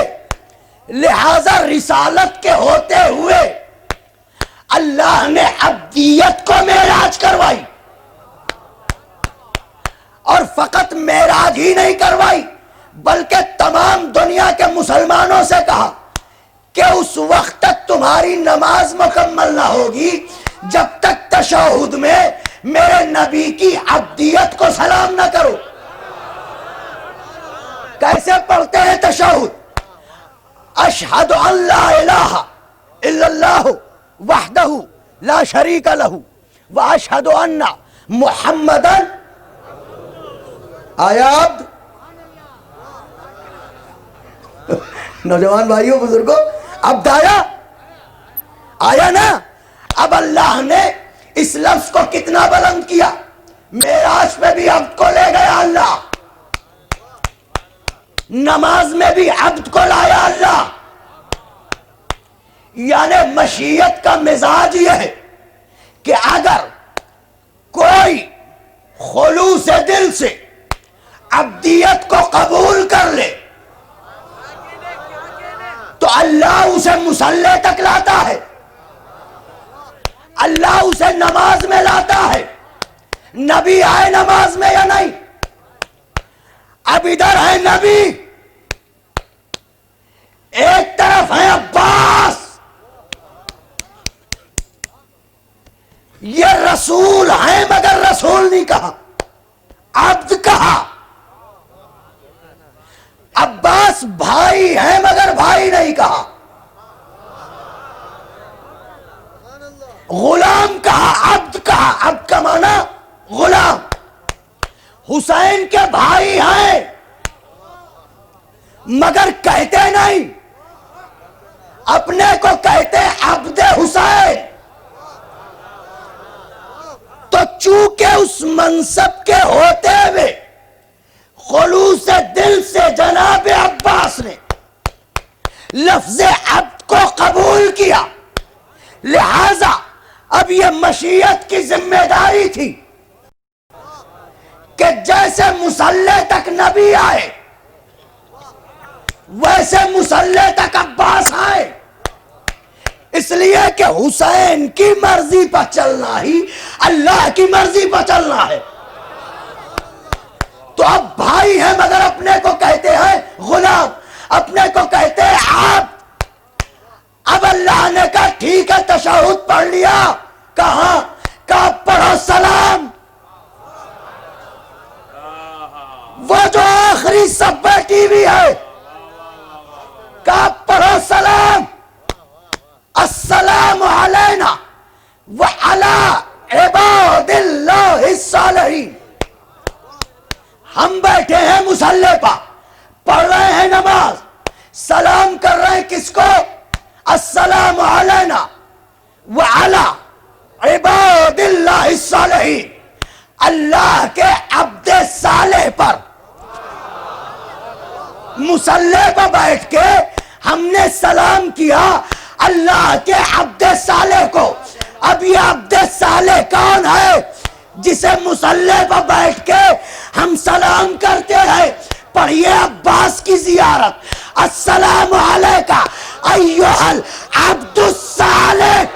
लिहाजा रिसालत के होते हुए अल्लाह ने अब्दियत को मेराज करवाई। और फकत मेराज ही नहीं करवाई, बल्कि तमाम दुनिया के मुसलमानों से कहा कि उस वक्त तक तुम्हारी नमाज मुकम्मल ना होगी जब तक तशहुद में मेरे नबी की अब्दियत को सलाम ना करो। कैसे पढ़ते हैं तशहुद? अशहदु अल्ला इलाहा इल्लल्लाहु वहदहु ला शरीका लहू व अशहदु अन्ना मुहम्मदन। आया अब्द? नौजवान भाइयों बुजुर्गों, अब्द आया ना? अब अल्लाह ने इस लफ्ज को कितना बुलंद किया, मेराज में भी अब्द को ले गया अल्लाह, नमाज में भी अब्द को लाया अल्लाह। यानी मशीयत का मिजाज यह है कि अगर कोई खुलूस दिल से अब्दियत को कबूल कर ले तो अल्लाह उसे मुसल्ले तक लाता है, अल्लाह उसे नमाज में लाता है। नबी आए नमाज में या नहीं? अब इधर है नबी, एक तरफ है अब्बास, ये रसूल है मगर रसूल नहीं कहा, अब्द कहा। अब्बास भाई है मगर भाई नहीं कहा, गुलाम कहा, अब्द कहा। अब्द का माना गुलाम। हुसैन के भाई हैं मगर कहते नहीं, अपने को कहते अब्दे हुसैन। तो चूंकि उस मनसब के होते हुए खुलूस दिल से जनाब अब्बास ने लफ्ज़ अब्द को कबूल किया, लिहाजा अब यह मशीयत की जिम्मेदारी थी कि जैसे मुसल्ले तक नबी आए वैसे मुसल्ले तक अब्बास आए, इसलिए कि हुसैन की मर्जी पर चलना ही अल्लाह की मर्जी पर चलना है। तो अब भाई है मगर अपने को कहते हैं गुलाम, अपने को कहते हैं आप। अब अल्लाह ने कहा ठीक है, तशहुद पढ़ लिया, कहा पढ़ो सलाम। वो जो आखिरी सब बैठी हुई है, कहा पढ़ो सलाम, अस्सलामु अलैना व अला इबादिल्लाहिस सालिहीन। हम बैठे हैं मुसल्ले पर, पढ़ रहे हैं नमाज, सलाम कर रहे हैं किसको? अस्सलामु अलैना व अला इबादिल्लाहि सालिहीन, अल्लाह के अब्दे सालेह पर। मुसल्ले पर बैठ के हमने सलाम किया अल्लाह के अब्दे सालेह को। अब ये अब्दे सालेह कौन है जिसे मुसल्ले पर बैठ के हम सलाम करते हैं? पढ़िए अब्बास की जियारत, अस्सलामु अलैका अय्युहल अब्दुस सालेह।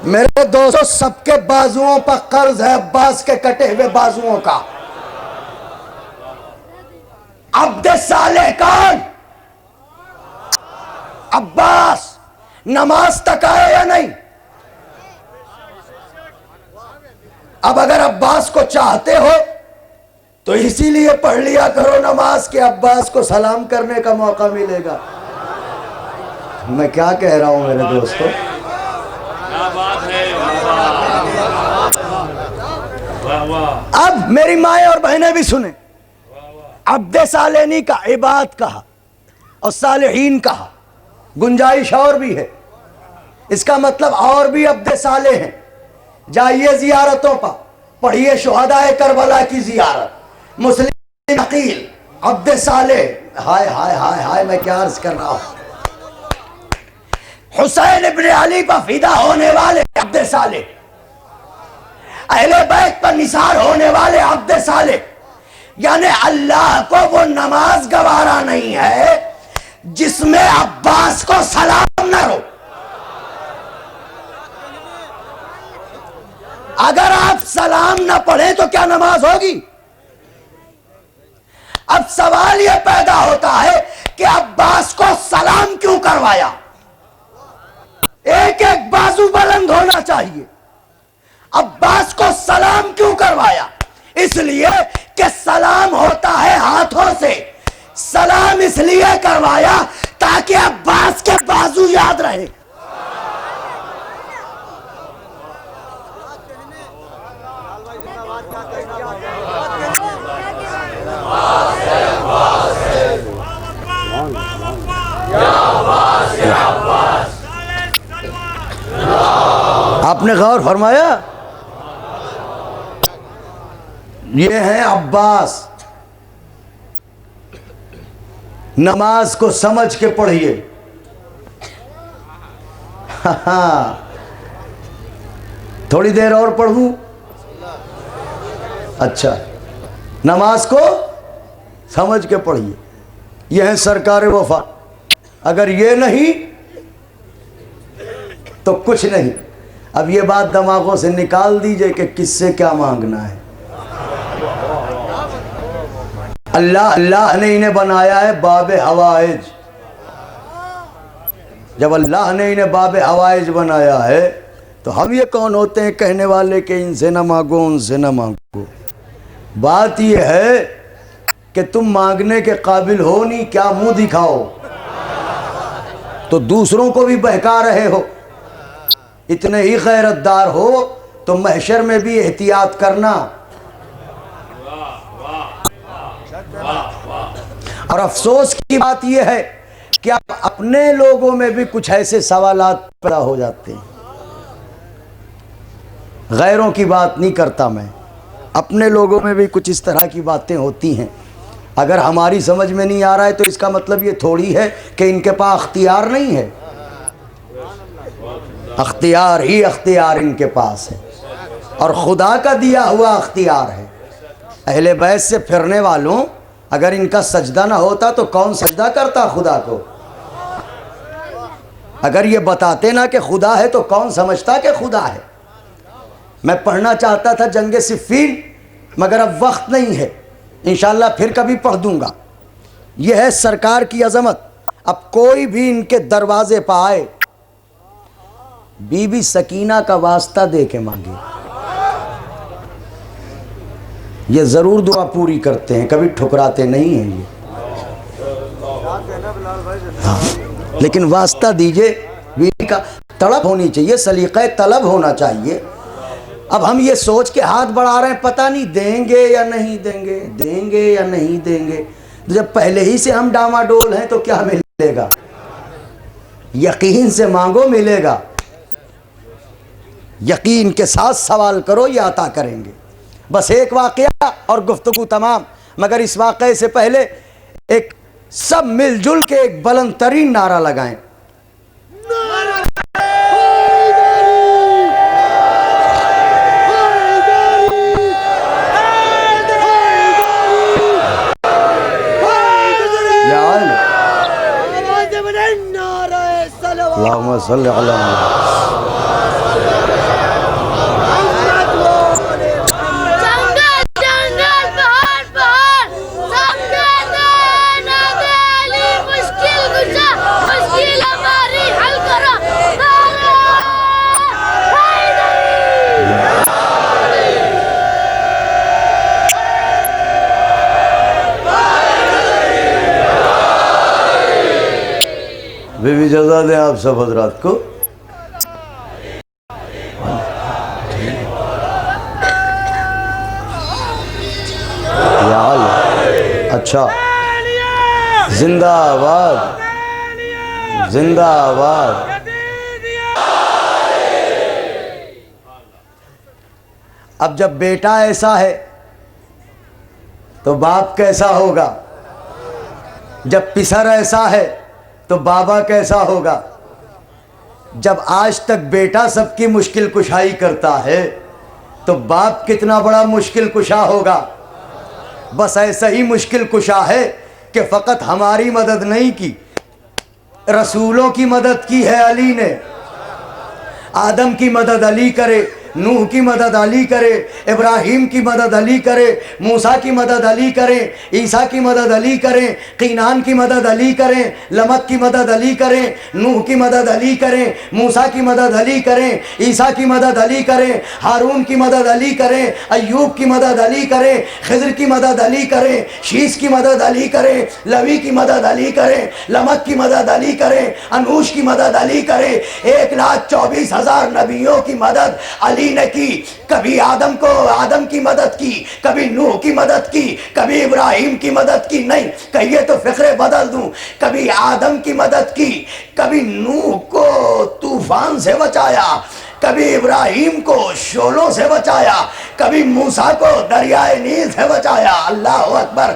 मेरे दोस्तों, सबके बाजुओं पर कर्ज है अब्बास के कटे हुए बाजुओं का। अब्दे सालेह कौन? अब्बास। नमाज तक आए या नहीं? अब अगर अब्बास को चाहते हो तो इसीलिए पढ़ लिया करो नमाज के अब्बास को सलाम करने का मौका मिलेगा। मैं क्या कह रहा हूं मेरे दोस्तों? अब मेरी माएं और बहनें भी सुने, अब्दे सालेनी का इबाद कहा और सालेहीन कहा, गुंजाइश और भी है। इसका मतलब और भी अब्दे साले हैं। जाइए जियारतों पर, पढ़िए शुहदाए करबला की जियारत, मुस्लिम अकील अब्दे साले। हाय हाय हाय हाय, मैं क्या अर्ज कर रहा हूं। हुसैन इब्ने अली पर फिदा होने वाले अब्दे साले, अहले बैत पर निसार होने वाले अब्दे साले। यानी अल्लाह को वो नमाज गवारा नहीं है जिसमें अब्बास को सलाम न हो। अगर आप सलाम न पढ़े तो क्या नमाज होगी? अब सवाल यह पैदा होता है कि अब्बास को सलाम क्यों करवाया? एक एक बाजू बुलंद होना चाहिए। अब्बास को सलाम क्यों करवाया? इसलिए कि सलाम होता है हाथों से। सलाम इसलिए करवाया ताकि अब्बास के बाजू याद रहे। आपने गौर फरमाया? ये है अब्बास। नमाज को समझ के पढ़िए। थोड़ी देर और पढ़ूं? अच्छा, नमाज को समझ के पढ़िए। यह है सरकार वफा। अगर ये नहीं तो कुछ नहीं। अब ये बात दिमागों से निकाल दीजिए कि किससे क्या मांगना है। अल्लाह ने इन्हें बनाया है बाबे हवाइज। जब अल्लाह ने इन्हें बाबे हवाइज बनाया है तो हम ये कौन होते हैं कहने वाले कि इनसे ना मांगो उनसे ना मांगो। बात यह है कि तुम मांगने के काबिल हो नहीं, क्या मुंह दिखाओ, तो दूसरों को भी बहका रहे हो। इतने ही गैरतदार हो तो महशर में भी एहतियात करना। और अफसोस की बात यह है कि अब अपने लोगों में भी कुछ ऐसे सवालात पैदा हो जाते हैं। गैरों की बात नहीं करता मैं, अपने लोगों में भी कुछ इस तरह की बातें होती हैं। अगर हमारी समझ में नहीं आ रहा है तो इसका मतलब ये थोड़ी है कि इनके पास अख्तियार नहीं है। अख्तियार ही अख्तियार इनके पास है और खुदा का दिया हुआ अख्तियार है। अहले बैत से फिरने वालों, अगर इनका सजदा ना होता तो कौन सजदा करता खुदा को? अगर ये बताते ना कि खुदा है तो कौन समझता कि खुदा है? मैं पढ़ना चाहता था जंगे सिफ़ीन, मगर अब वक्त नहीं है। इंशाअल्लाह फिर कभी पढ़ दूंगा। यह है सरकार की अजमत। अब कोई भी इनके दरवाजे पर आए, बीबी सकीना का वास्ता दे के मांगे। ये ज़रूर दुआ पूरी करते हैं, कभी ठुकराते नहीं हैं ये। हाँ, लेकिन वास्ता दीजिए। बीवी का तलब होनी चाहिए, सलीक़े तलब होना चाहिए। अब हम ये सोच के हाथ बढ़ा रहे हैं पता नहीं देंगे या नहीं देंगे, देंगे या नहीं देंगे। तो जब पहले ही से हम डामाडोल हैं तो क्या मिलेगा? यकीन से मांगो मिलेगा, यकीन के साथ सवाल करो ये अता करेंगे। बस एक वाकया और गुफ्तगू तमाम। मगर इस वाकये से पहले एक सब मिलजुल के एक बुलंद तरीन नारा लगाएं। अल्लाहुम्मा सल्ली अला बीवी जज़ा दें आप सब हजरात को। अच्छा, जिंदाबाद जिंदाबाद। अब जब बेटा ऐसा है तो बाप कैसा होगा? जब पिसर ऐसा है तो बाबा कैसा होगा? जब आज तक बेटा सबकी मुश्किल कुशाई करता है तो बाप कितना बड़ा मुश्किल कुशा होगा। बस ऐसा ही मुश्किल कुशा है कि फ़कत हमारी मदद नहीं की, रसूलों की मदद की है अली ने। आदम की मदद अली करे, नूह की मदद अली करे, इब्राहीम की मदद अली करे, मूसा की मदद अली करें, ईसा की मदद अली करें, कीनान की मदद अली करें, लमक की मदद अली करें, नूह की मदद अली करें, मूसा की मदद अली करें, ईसा की मदद अली करें, हारून की मदद अली करें, अय्यूब की मदद अली करें, खिज़र की मदद अली करें, शीस की मदद अली करें, लवी की मदद अली करें, लमक की मदद अली करें, अनूश की मदद अली करें। 1,24,000 नबियों की मदद अली ने की। कभी आदम की मदद की, कभी नूह की मदद की, कभी इब्राहिम की मदद की। नहीं, कहिए तो फिक्रे बदल दूं। कभी आदम की मदद की, कभी नूह को तूफान से बचाया, कभी इब्राहिम को शोलों से बचाया, कभी मूसा को दरियाए नील से बचाया। अल्लाह अकबर।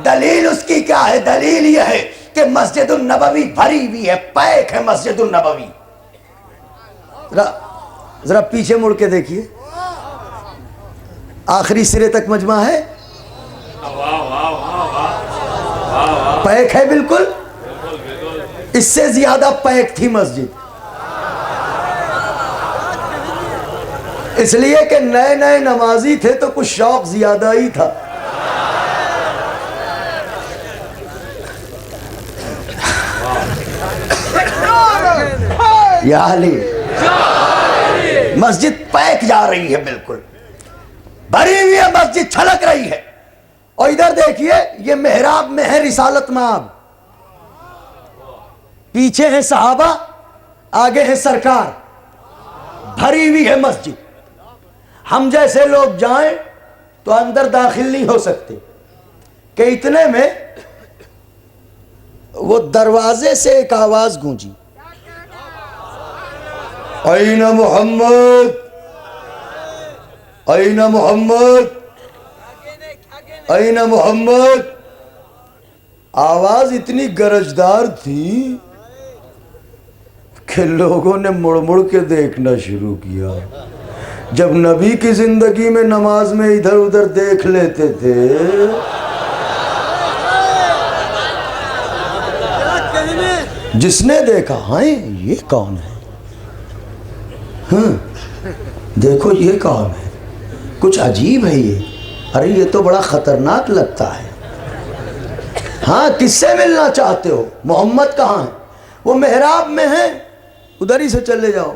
दलील उसकी क्या है? दलील यह है कि मस्जिदुन नबवी भरी हुई है, पैक है मस्जिदुन नबवी। जरा पीछे मुड़ के देखिए, आखिरी सिरे तक मजमा है, पैक है बिल्कुल। इससे ज्यादा पैक थी मस्जिद, इसलिए कि नए नए नमाजी थे तो कुछ शौक ज्यादा ही था। या अली, मस्जिद पैक जा रही है, बिल्कुल भरी हुई है मस्जिद, छलक रही है। और इधर देखिए, ये मेहराब में है रिसालत माब, पीछे है सहाबा, आगे है सरकार, भरी हुई है मस्जिद। हम जैसे लोग जाएं तो अंदर दाखिल नहीं हो सकते कि इतने में वो दरवाजे से एक आवाज गूंजी, ऐना मोहम्मद, ऐना मोहम्मद, ऐना मोहम्मद। आवाज इतनी गरजदार थी कि लोगों ने मुड़ मुड़ के देखना शुरू किया। जब नबी की जिंदगी में नमाज में इधर उधर देख लेते थे, जिसने देखा, हाँ ये कौन है, देखो ये कौन है, कुछ अजीब है ये, अरे ये तो बड़ा खतरनाक लगता है। हाँ, किससे मिलना चाहते हो? मोहम्मद कहाँ है? वो मेहराब में है, उधर ही से चले जाओ।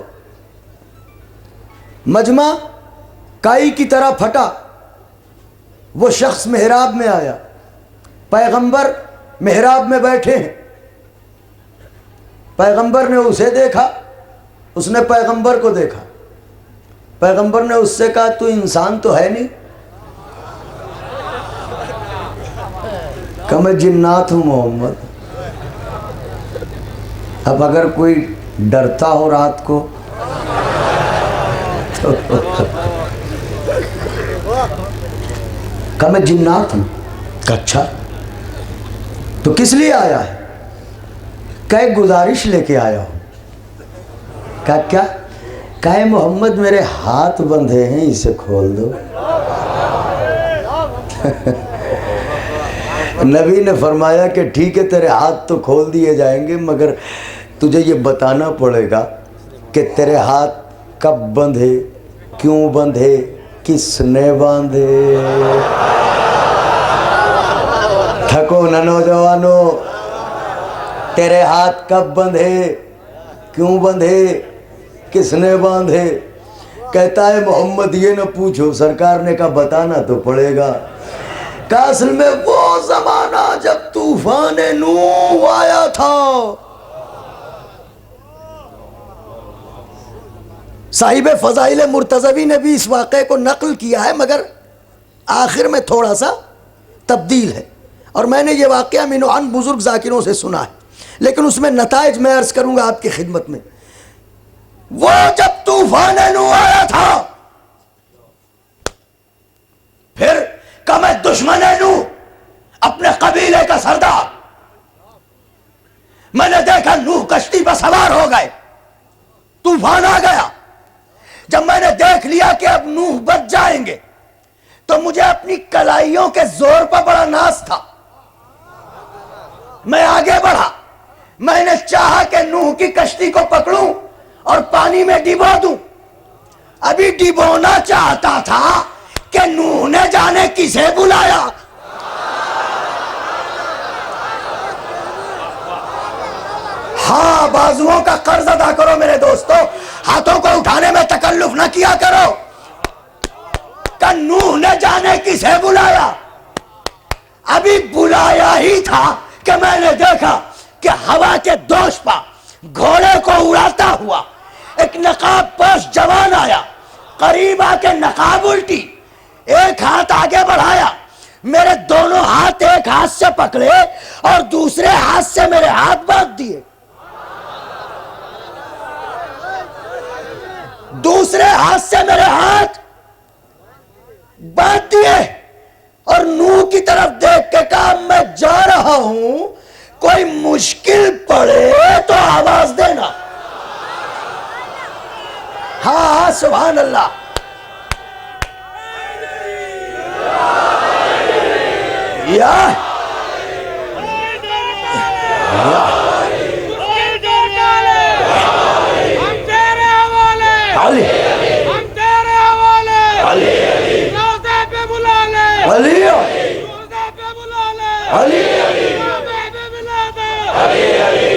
मजमा काई की तरह फटा, वो शख्स मेहराब में आया, पैगंबर मेहराब में बैठे हैं। पैगंबर ने उसे देखा, उसने पैगंबर को देखा। पैगंबर ने उससे कहा तू इंसान तो है नहीं। कहा मैं जिन्नात हूँ मोहम्मद। अब अगर कोई डरता हो रात को तो कहा मैं जिन्नात हूँ। कहा अच्छा तो किस लिए आया है? कहा गुजारिश लेके आया हूँ। कहा क्या? कहा मोहम्मद मेरे हाथ बंधे हैं, इसे खोल दो। नबी ने फरमाया कि ठीक है तेरे हाथ तो खोल दिए जाएंगे, मगर तुझे ये बताना पड़ेगा कि तेरे हाथ कब बंधे, क्यों बंधे, किसने बांधे। थको न नौजवानों, तेरे हाथ कब बंधे, क्यों बंधे, किसने बांधे। कहता है मोहम्मद ये न पूछो, सरकार ने कहा बताना तो पड़ेगा। का असल में वो जमाना जब तूफान नूह आया था। साहिब फजाइल मुर्तज़वी ने भी इस वाक़े को नकल किया है, मगर आखिर में थोड़ा सा तब्दील है, और मैंने ये वाक़या मिनोआन बुजुर्ग जाकिरों से सुना है, लेकिन उसमें नताइज मैं अर्ज करूंगा आपकी खिदमत में। वो जब तूफान नूह आया था, फिर का मैं दुश्मन नूह, अपने कबीले का सरदार, मैंने देखा नूह कश्ती पर सवार हो गए, तूफान आ गया। जब मैंने देख लिया कि अब नूह बच जाएंगे, तो मुझे अपनी कलाइयों के जोर पर बड़ा नाज था। मैं आगे बढ़ा, मैंने चाहा कि नूह की कश्ती को पकड़ूं और पानी में डिबो दूं। अभी डिबोना चाहता था कि नूह ने जाने किसे बुलाया। हाँ, बाजुओं का कर्ज अदा करो मेरे दोस्तों, हाथों को उठाने में तकल्लुफ न किया करो। कि नूह ने जाने किसे बुलाया। अभी बुलाया ही था कि मैंने देखा कि हवा के दोष पर घोड़े को उड़ाता हुआ एक नकाब पोश जवान आया। करीब आके नकाब उल्टी, एक हाथ आगे बढ़ाया, मेरे दोनों हाथ एक हाथ से पकड़े और दूसरे हाथ से मेरे हाथ बांध दिए। दूसरे हाथ से मेरे हाथ बांध दिए और नूह की तरफ देख के कहा मैं जा रहा हूं, कोई मुश्किल पड़े तो आवाज देना। हाँ, सुभान अल्लाह। या अली, हम तेरे हवाले, अली, रोज़े पे बुला ले, अली, रोज़े पे बुला ले, अली, काबे पे बुला दे,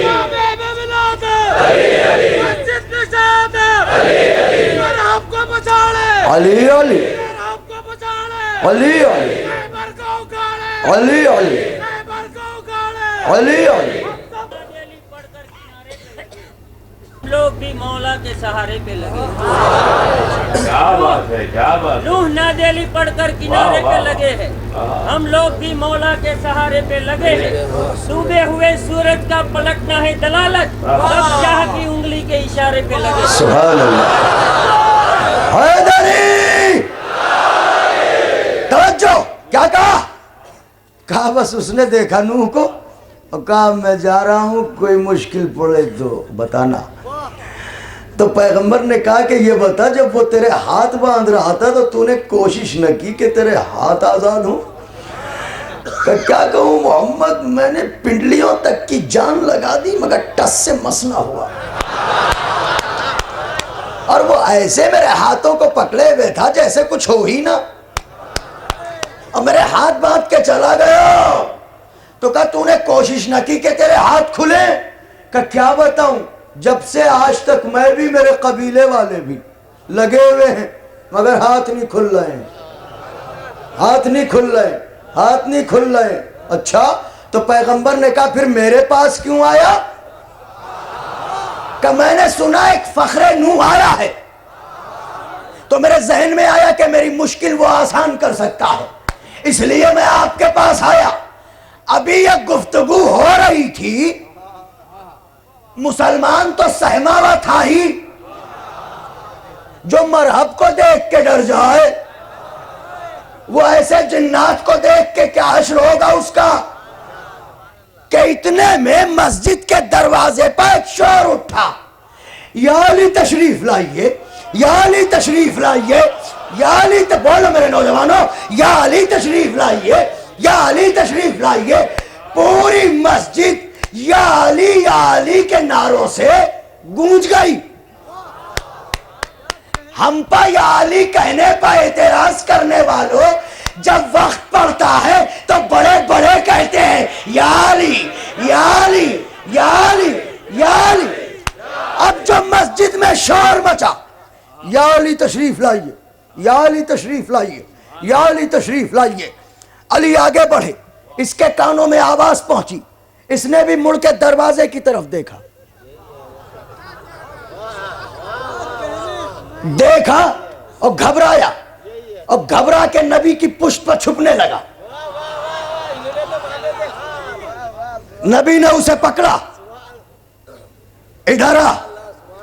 काबे पे बुला दे, मस्जिद पे शाद, मेरे आपको बचा ले, अली, अली, मेरे आपको बचा ले, अली, अली, खैबर को उखाड़े, अली, अली, खैबर को उखाड़े, अली, अली। लोग भी मौला के सहारे पे लगे। क्या बात है, क्या बात है। नूह नादेली पढ़कर किनारे पे लगे हैं, हम लोग भी मौला के सहारे पे लगे हैं। डूबे हुए सूरज का पलटना है दलालत, सब शाह की उंगली के इशारे पे लगे। सुभान अल्लाह। हैदरी, तवज्जो। क्या कहा? कहा बस उसने देखा नूह को और कहा मैं जा रहा हूं, कोई मुश्किल पड़े तो बताना। तो पैगंबर ने कहा कि ये बता, जब वो तेरे हाथ बांध रहा था तो तूने कोशिश न की कि तेरे हाथ आजाद हों? क्या कहूं मोहम्मद, मैंने पिंडलियों तक की जान लगा दी मगर टस से मस ना हुआ। और वो ऐसे मेरे हाथों को पकड़े हुए था जैसे कुछ हो ही ना, और मेरे हाथ बांध के चला गया। तो कहा तूने कोशिश न की कि तेरे हाथ खुले? क्या बताऊं, जब से आज तक मैं भी, मेरे कबीले वाले भी लगे हुए हैं मगर हाथ नहीं खुल रहे हैं, हाथ नहीं खुल रहे, हाथ नहीं खुल रहे। अच्छा, तो पैगंबर ने कहा फिर मेरे पास क्यों आया? कि मैंने सुना एक फखरे नूह आया है, तो मेरे जहन में आया कि मेरी मुश्किल वो आसान कर सकता है, इसलिए मैं आपके पास आया। अभी यह गुफ्तगू हो रही थी, मुसलमान तो सहमा हुआ था ही, जो मरहब को देख के डर जाए वो ऐसे जिन्नात को देख के क्या हश्र होगा उसका। कि इतने में मस्जिद के दरवाजे पर एक शोर उठा, या अली तशरीफ लाइए, या अली तशरीफ लाइए, या अली बोलो मेरे नौजवानों, या अली तशरीफ लाइए, या अली तशरीफ लाइए। पूरी मस्जिद या अली के नारों से गूंज गई। हम पर या अली कहने पर एतराज करने वालों, जब वक्त पड़ता है तो बड़े बड़े कहते हैं या अली, या अली, या अली, या अली। अब जो मस्जिद में शोर मचा, या अली तशरीफ लाइए, या अली तशरीफ लाइए, या अली तशरीफ लाइए। अली आगे बढ़े, इसके कानों में आवाज पहुंची, इसने भी मुड़ के दरवाजे की तरफ देखा, देखा और घबराया, और घबरा के नबी की पुष्ट पर छुपने लगा। नबी ने उसे पकड़ा, इधर आ,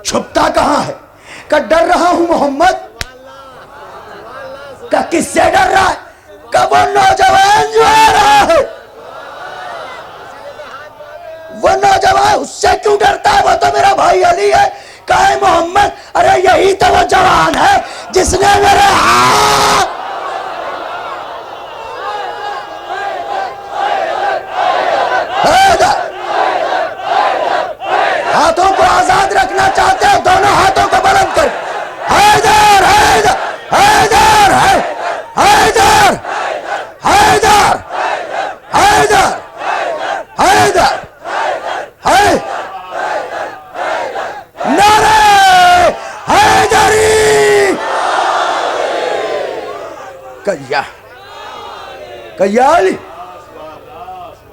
छुपता कहां है? का डर रहा हूं मोहम्मद। का किससे डर रहा है? का वो नौजवान जो आ रहा है, वो नौजवान, उससे क्यों डरता है? वो तो मेरा भाई अली है। कहे मोहम्मद, अरे यही तो वो जवान है जिसने मेरे हाथों को आजाद रखना चाहते हो, दोनों हाथों को बुलंद कर, हैदर, हैदर, हैदर, हैदर, हैदर, हैदर, हैदर, हैदर, नारे हैदरी। कया अली,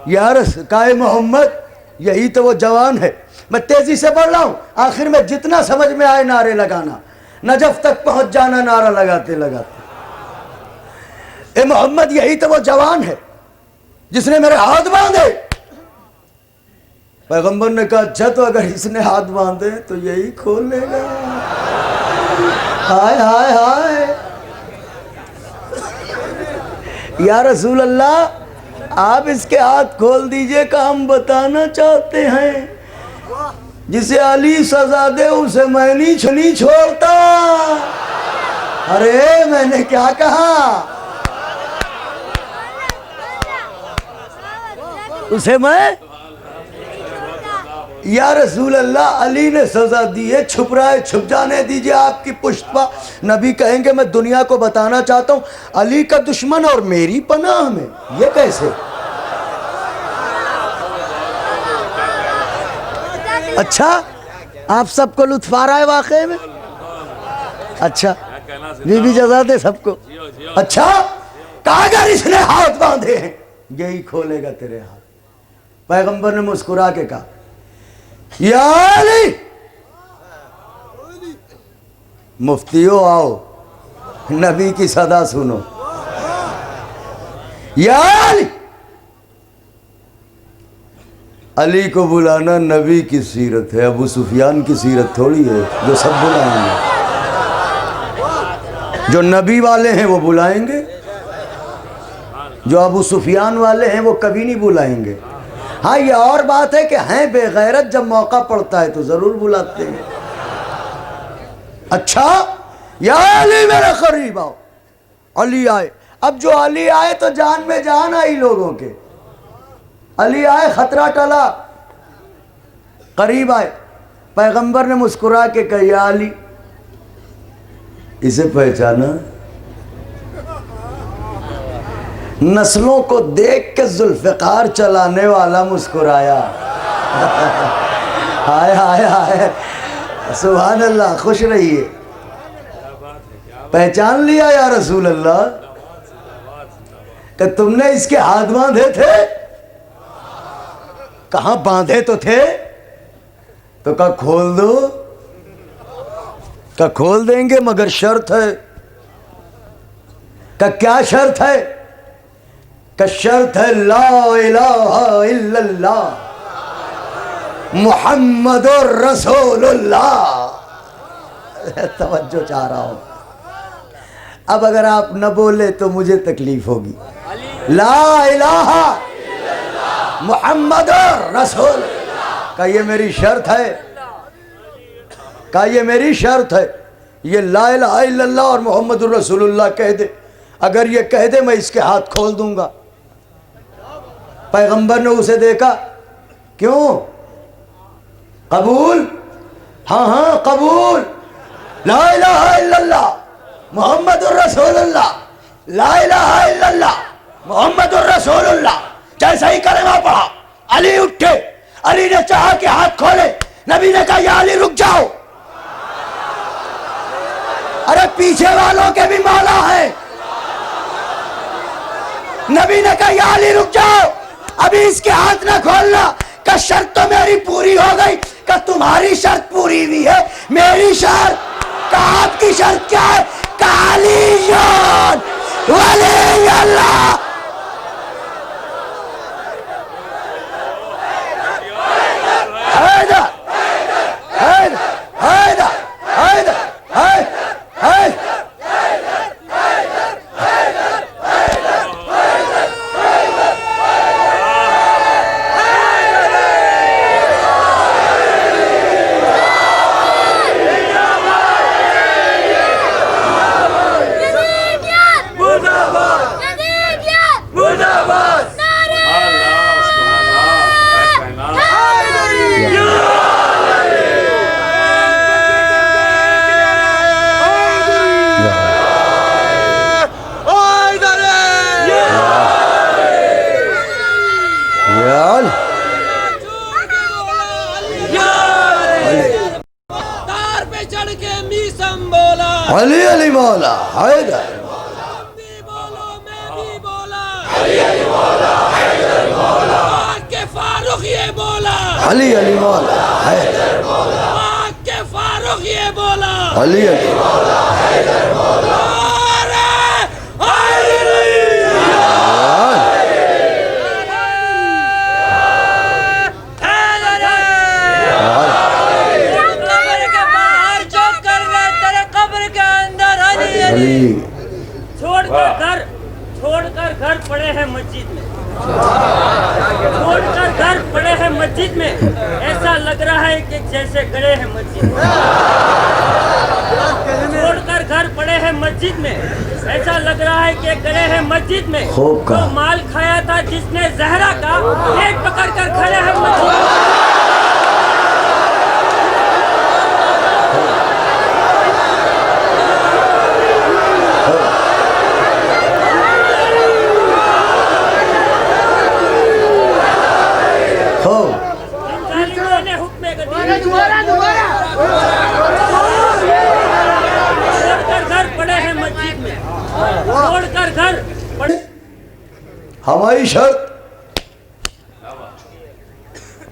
यार काए मोहम्मद, यही तो वो जवान है। मैं तेजी से बढ़ रहा हूं, आखिर में जितना समझ में आए नारे लगाना, नजफ तक पहुंच जाना नारा लगाते लगाते। ए मोहम्मद, यही तो वो जवान है जिसने मेरे हाथ बांधे। पैगंबर ने कहा, अच्छा तो अगर इसने हाथ बांधे तो यही खोल लेगा। हाय हाय हाय, या रसूल अल्लाह, आप इसके हाथ खोल दीजिए का हम बताना चाहते हैं, जिसे अली सजा दे उसे मैं नहीं छोड़ता। अरे मैंने क्या कहा? उसे मैं, या रसूल अल्लाह, अली ने सजा दी है, छुप रहा है, छुप जाने दीजिए आपकी पुष्ट पर। नबी कहेंगे मैं दुनिया को बताना चाहता हूं अली का दुश्मन और मेरी पनाह में। ये कैसे? अच्छा, आप सबको लुत्फ आ रहा है वाकई में? अच्छा, बीबी जजा दे सबको। अच्छा, अगर इसने हाथ बांधे हैं यही खोलेगा तेरे हाथ। पैगंबर ने मुस्कुरा के कहा, या अली, मुफ्तियों आओ, नबी की सदा सुनो। या अली, अली को बुलाना नबी की सीरत है, अबू सुफियान की सीरत थोड़ी है जो सब बुलाएंगे। जो नबी वाले हैं वो बुलाएंगे, जो अबू सुफियान वाले हैं वो कभी नहीं बुलाएंगे। हाँ, ये और बात है कि हैं बेगैरत, जब मौका पड़ता है तो जरूर बुलाते हैं। अच्छा, या अली मेरे करीब आओ। अली आए। अब जो अली आए तो जान में जान आई लोगों के। अली आए, खतरा टला, करीब आए। पैगंबर ने मुस्कुरा के कहा, या अली, इसे पहचाना? नस्लों को देख के जुल्फ़िकार चलाने वाला मुस्कुराया। हाय हाय हाय, सुभान अल्लाह, खुश रहिए। पहचान लिया या रसूल अल्लाह कि तुमने इसके हाथ बांधे थे? कहां बांधे तो थे, तो कहा खोल दो। का खोल देंगे मगर शर्त है। का क्या शर्त है? का शर्त है ला इलाहा इल्लल्लाह मुहम्मदुर रसूलुल्लाह। तवज्जो चाह रहा हूं। अब अगर आप न बोले तो मुझे तकलीफ होगी। ला इलाहा मुहम्मदुर रसूल का ये मेरी शर्त है। का ये मेरी शर्त है। ये ला इलाहा इल्लल्लाह और मुहम्मदुर रसूलुल्लाह कह दे। अगर ये कह दे मैं इसके हाथ खोल दूंगा। पैगंबर ने उसे देखा, क्यों? कबूल? हाँ हाँ कबूल। ला इलाहा इल्लल्लाह मुहम्मदुर रसूलुल्लाह, ला इलाहा इल्लल्लाह मुहम्मदुर रसूलुल्लाह। जैसे ही कलमा पढ़ा अली उठे। अली ने चाहा कि हाथ खोले, नबी ने कहा या अली रुक जाओ। अरे पीछे वालों के भी मौला है। नबी ने कहा या अली रुक जाओ, अभी इसके हाथ ना खोलना। का शर्त तो मेरी पूरी हो गई। का तुम्हारी शर्त पूरी हुई है, मेरी शर्त। का आपकी शर्त क्या है? का अली वली अल्लाह। हैदर हैदर हैदर हैदर हैदर। अली अली मौला हैदर। फारूक ये बोला, अली अली मौला हैदर। के फारूक ये बोला, अली अली मौला हैदर मौला। छोड़कर घर पड़े हैं मस्जिद में, छोड़कर घर पड़े हैं मस्जिद में। ऐसा लग रहा है कि जैसे गए हैं मस्जिद में। छोड़कर घर पड़े हैं मस्जिद में, ऐसा लग रहा है कि गए हैं मस्जिद में। तो माल खाया था जिसने जहरा का, पेट पकड़ कर खड़े हैं मस्जिद में। छोड़कर घर पड़े। हमारी शर्त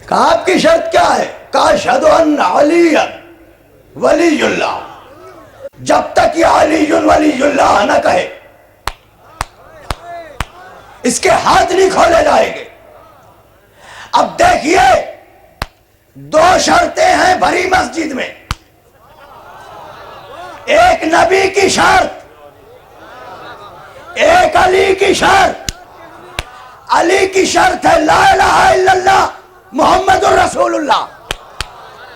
का आपकी शर्त क्या है? का अशहदु अन्ना अलिय्यन वलीयुल्लाह। जब तक ये अलियुन वलीयुल्लाह न कहे इसके हाथ नहीं खोले जाएंगे। अब देखिए दो शर्तें हैं भरी मस्जिद में। एक नबी की शर्त, एक अली की शर्त। अली की शर्त है ला इलाहा इल्लल्लाह मुहम्मदुर रसूलुल्लाह।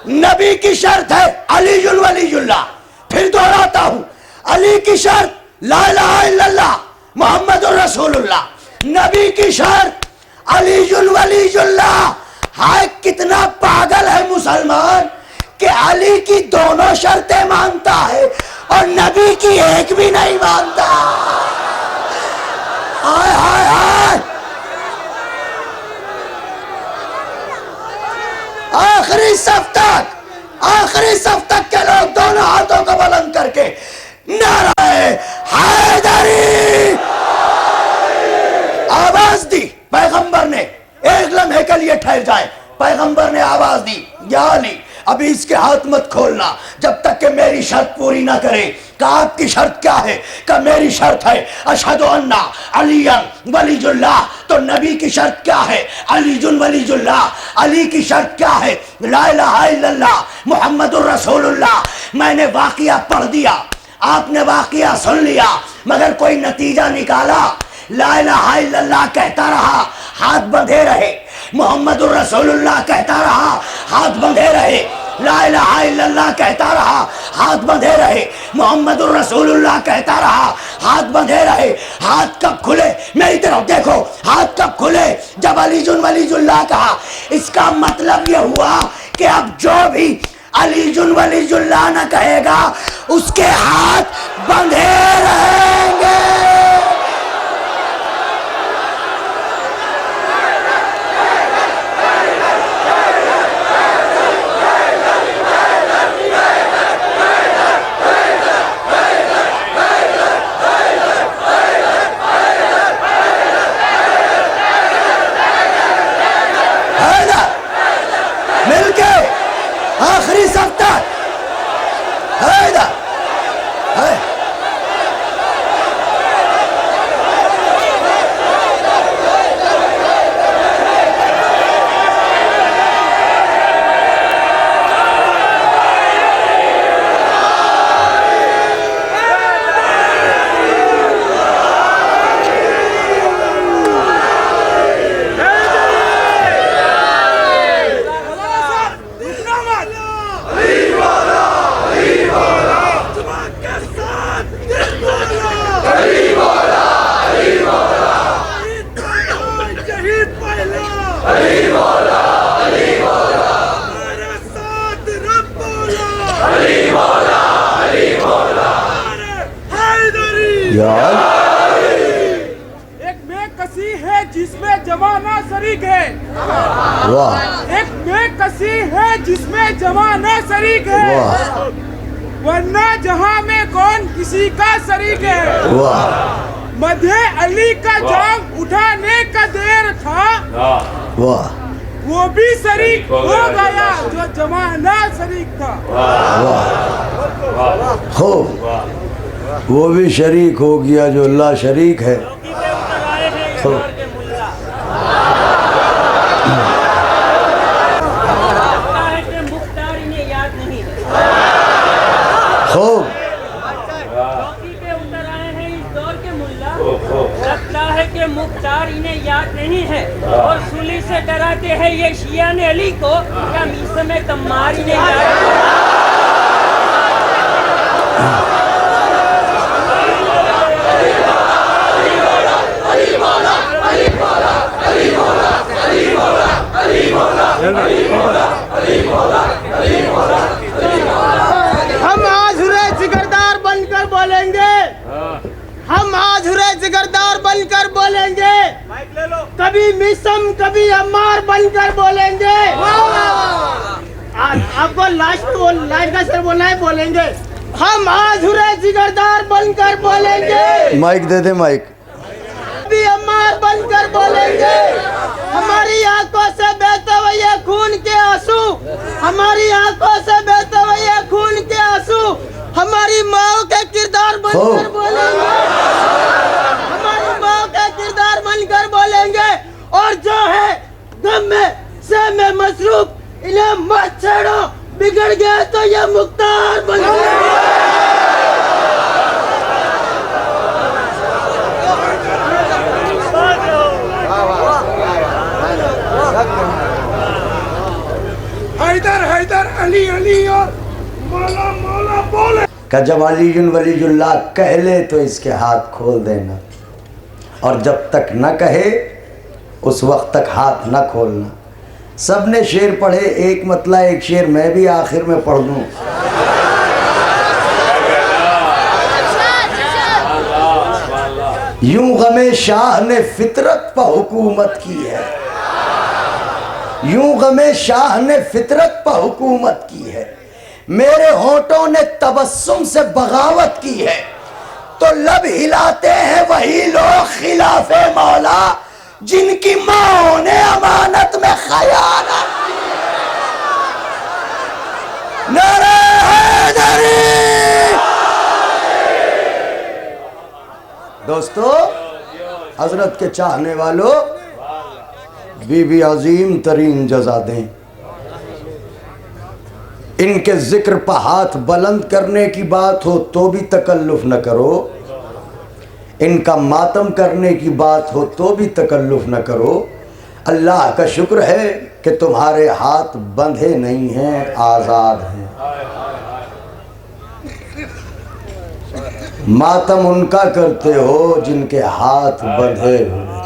नबी की शर्त है अलीयुल वलीयुल्लाह। फिर दोहराता हूं, अली की शर्त ला इलाहा इल्लल्लाह मुहम्मदुर रसूलुल्लाह। नबी की शर्त अलीयुल वलीयुल्लाह। हाय कितना पागल है मुसलमान कि अली की दोनों शर्तें मानता है और नबी की एक भी नहीं मानता। हाय हाय हाय। आखिरी सफ तक के लोग दोनों हाथों को बुलंद करके नाराए हैदरी आवाज दी। पैगंबर ने एक लम्हे के लिए ठहर जाए। पैगंबर ने आवाज दी या अली अभी इसके हाथ मत खोलना जब तक कि मेरी शर्त पूरी ना करे। कहा आपकी शर्त क्या है? कहा मेरी शर्त है अशहदु अन्ना अलियन वलीजुल्लाह। तो नबी की शर्त क्या है? अलीजुन वलीजुल्लाह। अली की शर्त क्या है? ला इलाहा इल्लल्लाह मुहम्मदुर रसूलुल्लाह। मैंने वाक़िया पढ़ दिया, आपने वाक़िया सुन लिया, मगर कोई नतीजा निकाला? ला इलाहा इल्लल्लाह कहता रहा, हाथ बंधे रहे। मुहम्मदुर रसूलुल्लाह कहता रहा, हाथ बंधे रहे। ला इलाहा इल्लल्लाह कहता रहा, हाथ बंधे रहे। मुहम्मदुर रसूलुल्लाह कहता रहा, हाथ बंधे रहे। हाथ कब खुले? मेरी तरफ देखो, हाथ कब खुले? जब अलीजुन वलीजुल्लाह कहा। इसका मतलब यह हुआ कि अब जो भी अलीजुन वलीजुल्लाह न कहेगा उसके हाथ बंधे रहेंगे। आखिरी सब तक एक में कसी है जिसमें जमाना शरीक है। वाह। एक में कसी है जिसमें जमाना शरीक है। वरना जहां में कौन किसी का शरीक है। वाह। मध्य अली का जाम उठाने का देर था। वाह। वो भी शरीक हो गया जो जमाना शरीक था। हो वो भी शरीक हो गया जो अल्लाह शरीक है। लगता है कि मुख्तार इन्हें याद नहीं है और सुली से डराते हैं ये शिया ने अली को, या मीसे में तम्मार इन्हें याद हम आज हुरे जिगरदार बनकर बोलेंगे। हम आज हुरे जिगरदार बनकर बोलेंगे। कभी मिसम कभी अम्मार बनकर बोलेंगे। आपको लास्ट का सर बोलना है, बोलेंगे। हम आज हुरे जिगरदार बनकर बोलेंगे। माइक दे दे माइक। कभी अम्मार बनकर बोलेंगे। हमारी आंखों से बहते हुए खून के आंसू, हमारी आंखों से बहते हुए खून के आंसू हमारी माँ के किरदार बनकर बोलेंगे। हमारी माँ के किरदार बनकर बोलेंगे। और जो है गम में मसरूफ इन्हें मत छेड़ो, बिगड़ गया तो ये मुख्तार बन हैदर अली अली और मौला मौला बोले। का जब अलीजुन वलीजुल्लाह कह ले तो इसके हाथ खोल देना, और जब तक न कहे उस वक्त तक हाथ न खोलना। सब ने शेर पढ़े, एक मतला एक शेर मैं भी आखिर में पढ़ दूं। यूं गमे शाह ने फितरत पर हुकूमत की है, यूं गमे शाह ने फितरत पर हुकूमत की है। मेरे होठों ने तबस्सुम से बगावत की है, तो लब हिलाते हैं वही लोग खिलाफे मौला जिनकी माओ ने अमानत में खयानत। दोस्तों, हजरत के चाहने वालों, बीबी अजीम तरीन जजा दें। इनके जिक्र पर हाथ बुलंद करने की बात हो तो भी तकल्लुफ न करो, इनका मातम करने की बात हो तो भी तकल्लुफ न करो। अल्लाह का शुक्र है कि तुम्हारे हाथ बंधे नहीं हैं, आज़ाद हैं। मातम उनका करते हो जिनके हाथ बंधे हुए।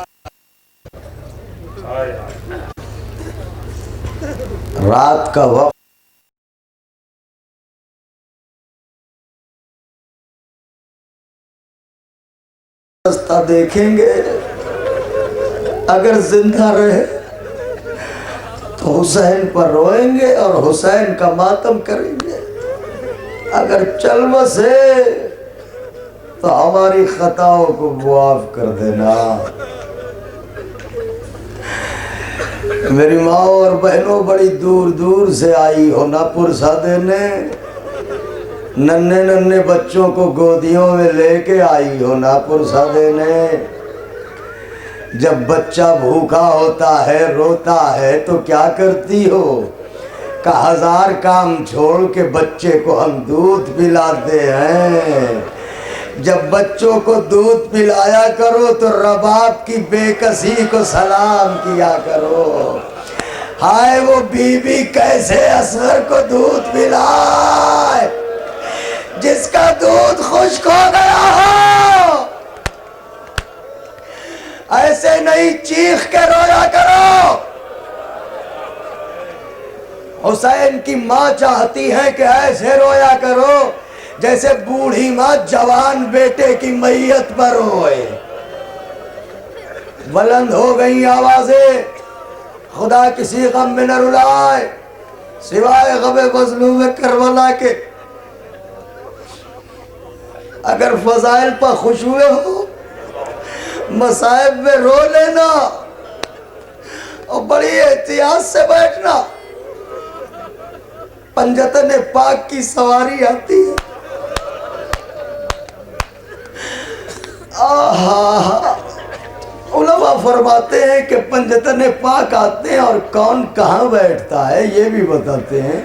रात का वक्त रास्ता देखेंगे, अगर जिंदा रहे तो हुसैन पर रोएंगे और हुसैन का मातम करेंगे। अगर चल बसे तो हमारी खताओं को मुआफ कर देना। मेरी माँ और बहनों बड़ी दूर दूर से आई हो ना पुरसा देने, नन्हे नन्हे बच्चों को गोदियों में लेके आई हो ना पुरसा देने। जब बच्चा भूखा होता है, रोता है, तो क्या करती हो? का 1000 काम छोड़ के बच्चे को हम दूध पिलाते हैं। जब बच्चों को दूध पिलाया करो तो रबाब की बेकसी को सलाम किया करो। हाय वो बीबी कैसे असगर को दूध पिलाए जिसका दूध खुश्क हो गया हो। ऐसे नहीं चीख के रोया करो। हुसैन की माँ चाहती है कि ऐसे रोया करो जैसे बूढ़ी माँ जवान बेटे की मैयत पर रोए। बुलंद हो गई आवाजें, खुदा किसी गम में न रुलाए सिवाय गमे मजलूम करबला के। अगर फजाइल पर खुश हुए हो, मसाइब में रो लेना और बड़ी एहतियात से बैठना। पंजतन पाक की सवारी आती है। उलमा फरमाते हैं कि पंजतन पाक आते हैं और कौन कहाँ बैठता है ये भी बताते हैं।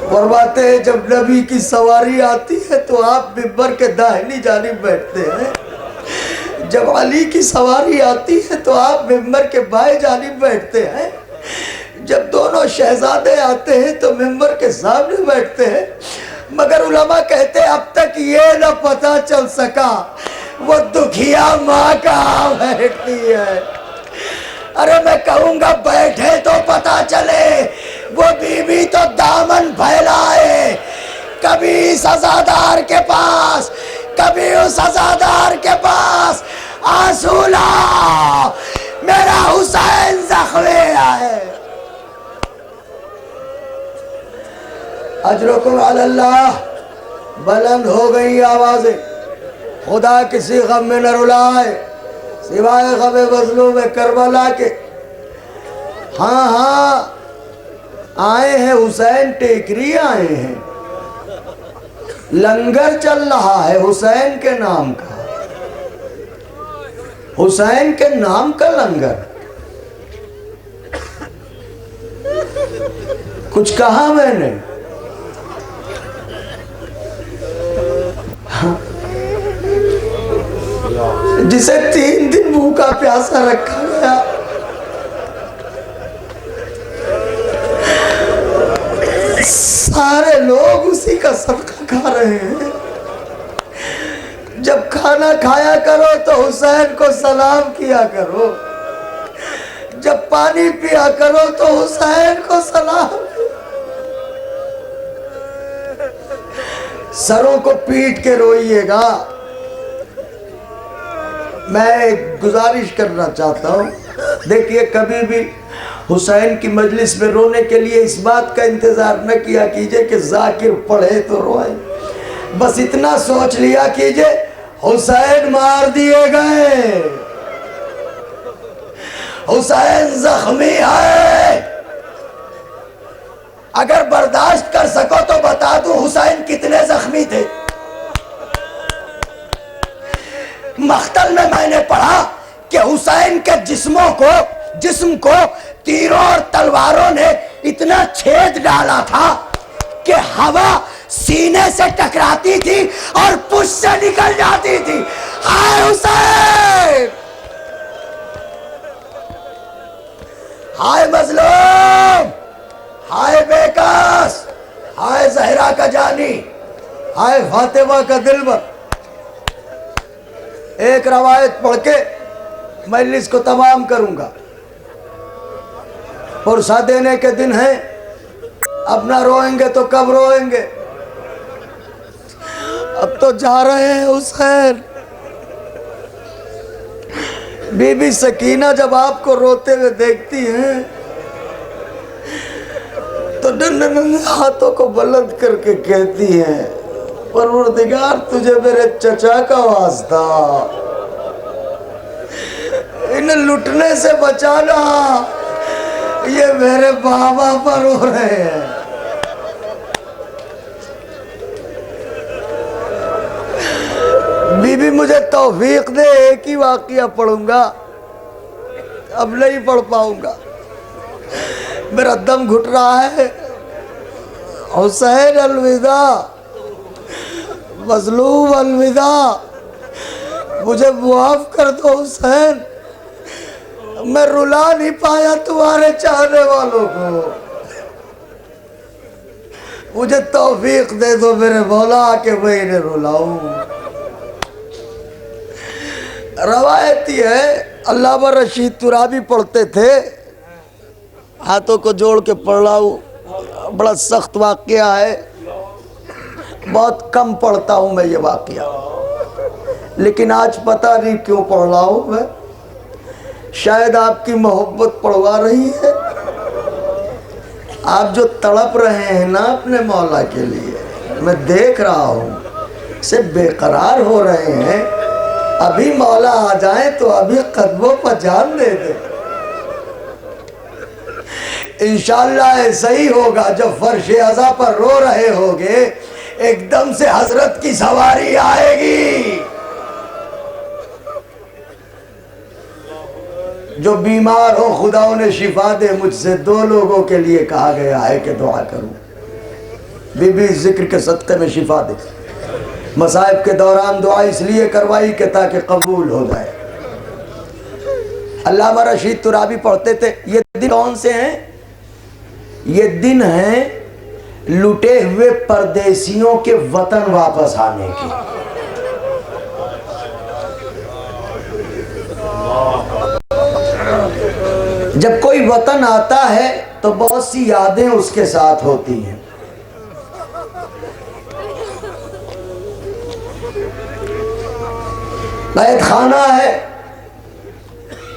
फरमाते हैं जब नबी की सवारी आती है तो आप मिंबर के दाहिनी जानिब बैठते हैं। जब अली की सवारी आती है तो आप मिंबर के बाएं जानिब बैठते हैं। जब दोनों शहजादे आते हैं तो मिंबर के सामने बैठते हैं। मगर उलमा कहते अब तक ये न पता चल सका वो दुखिया माँ कहाँ बैठती है। अरे मैं कहूँगा बैठे तो पता चले, वो बीबी तो दामन फैलाए, कभी इस अज़ादार के पास कभी उस अज़ादार के पास। आंसू ला, मेरा हुसैन ज़ख्मी है। अजरुकुम अलल्लाह। बुलंद हो गई आवाजें, खुदा किसी गम में न रुलाए सिवाय गमे मज़लूम करबला के। हाँ हाँ आए हैं हुसैन टेकरी आए हैं। लंगर चल रहा है हुसैन के नाम का, हुसैन के नाम का लंगर। कुछ कहा मैंने? जिसे 3 दिन भूखा प्यासा रखा गया, सारे लोग उसी का सदका खा रहे हैं। जब खाना खाया करो तो हुसैन को सलाम किया करो, जब पानी पिया करो तो हुसैन को सलाम। सरों को पीट के रोइएगा। मैं एक गुजारिश करना चाहता हूँ, देखिए कभी भी हुसैन की मजलिस में रोने के लिए इस बात का इंतज़ार न किया कीजिए कि जाकिर पढ़े तो रोए। बस इतना सोच लिया कीजिए हुसैन मार दिए गए, हुसैन जख्मी है। अगर बर्दाश्त कर सको तो बता दूं हुसैन कितने जख्मी थे। मख्तल में मैंने पढ़ा कि हुसैन के जिस्म को तीरों और तलवारों ने इतना छेद डाला था कि हवा सीने से टकराती थी और पुश से निकल जाती थी। हाय हुसैन, हाय मजलूम, हाय बेकस, हाय जहरा का जानी, हाय फातिमा का दिलबर। एक रवायत पढ़ के मजलिस को तमाम करूंगा। पुरसा देने के दिन है, अब ना रोएंगे तो कब रोएंगे। अब तो जा रहे हैं हुसैन। बीबी सकीना जब आपको रोते हुए देखती हैं तो नन्हे हाथों को बुलंद करके कहती हैं, परवरदिगार तुझे मेरे चचा का वास्ता, इन्हें लुटने से बचाना, ये मेरे बाबा पर हो रहे हैं। बीबी मुझे तौफीक दे, एक ही वाकया पढ़ूंगा, अब नहीं पढ़ पाऊंगा, मेरा दम घुट रहा है। हुसैन अलविदा, मजलूम अलविदा, मुझे मुआफ कर दो हुसैन, मैं रुला नहीं पाया तुम्हारे चाहने वालों को, मुझे तौफीक दे दो मेरे मौला के मैं इन्हें रुलाऊं। रवायती है, अल्लामा रशीद तुराबी पढ़ते थे, हाथों को जोड़ के पढ़ रहा हूँ, बड़ा सख्त वाकया है, बहुत कम पढ़ता हूँ मैं ये वाकया, लेकिन आज पता नहीं क्यों पढ़ रहा हूँ मैं, शायद आपकी मोहब्बत पढ़वा रही है। आप जो तड़प रहे हैं ना अपने मौला के लिए, मैं देख रहा हूँ, से बेकरार हो रहे हैं। अभी मौला आ जाए तो अभी कदमों पर जान दे दे। इंशाअल्लाह ऐसा ही होगा, जब फर्श अज़ा पर रो रहे होगे, एकदम से हजरत की सवारी आएगी। जो बीमार हो खुदा उन्हें शिफा दे, मुझसे 2 लोगों के लिए कहा गया है कि दुआ करूं। बीबी जिक्र के सदक़े में शिफा दे। मसाइब के दौरान दुआ इसलिए करवाई कि ताकि कबूल हो जाए। अल्लामा रशीद तुराबी पढ़ते थे, ये दिन कौन से हैं? ये दिन हैं लुटे हुए परदेसियों के वतन वापस आने की। जब कोई वतन आता है तो बहुत सी यादें उसके साथ होती हैं। बैत खाना है,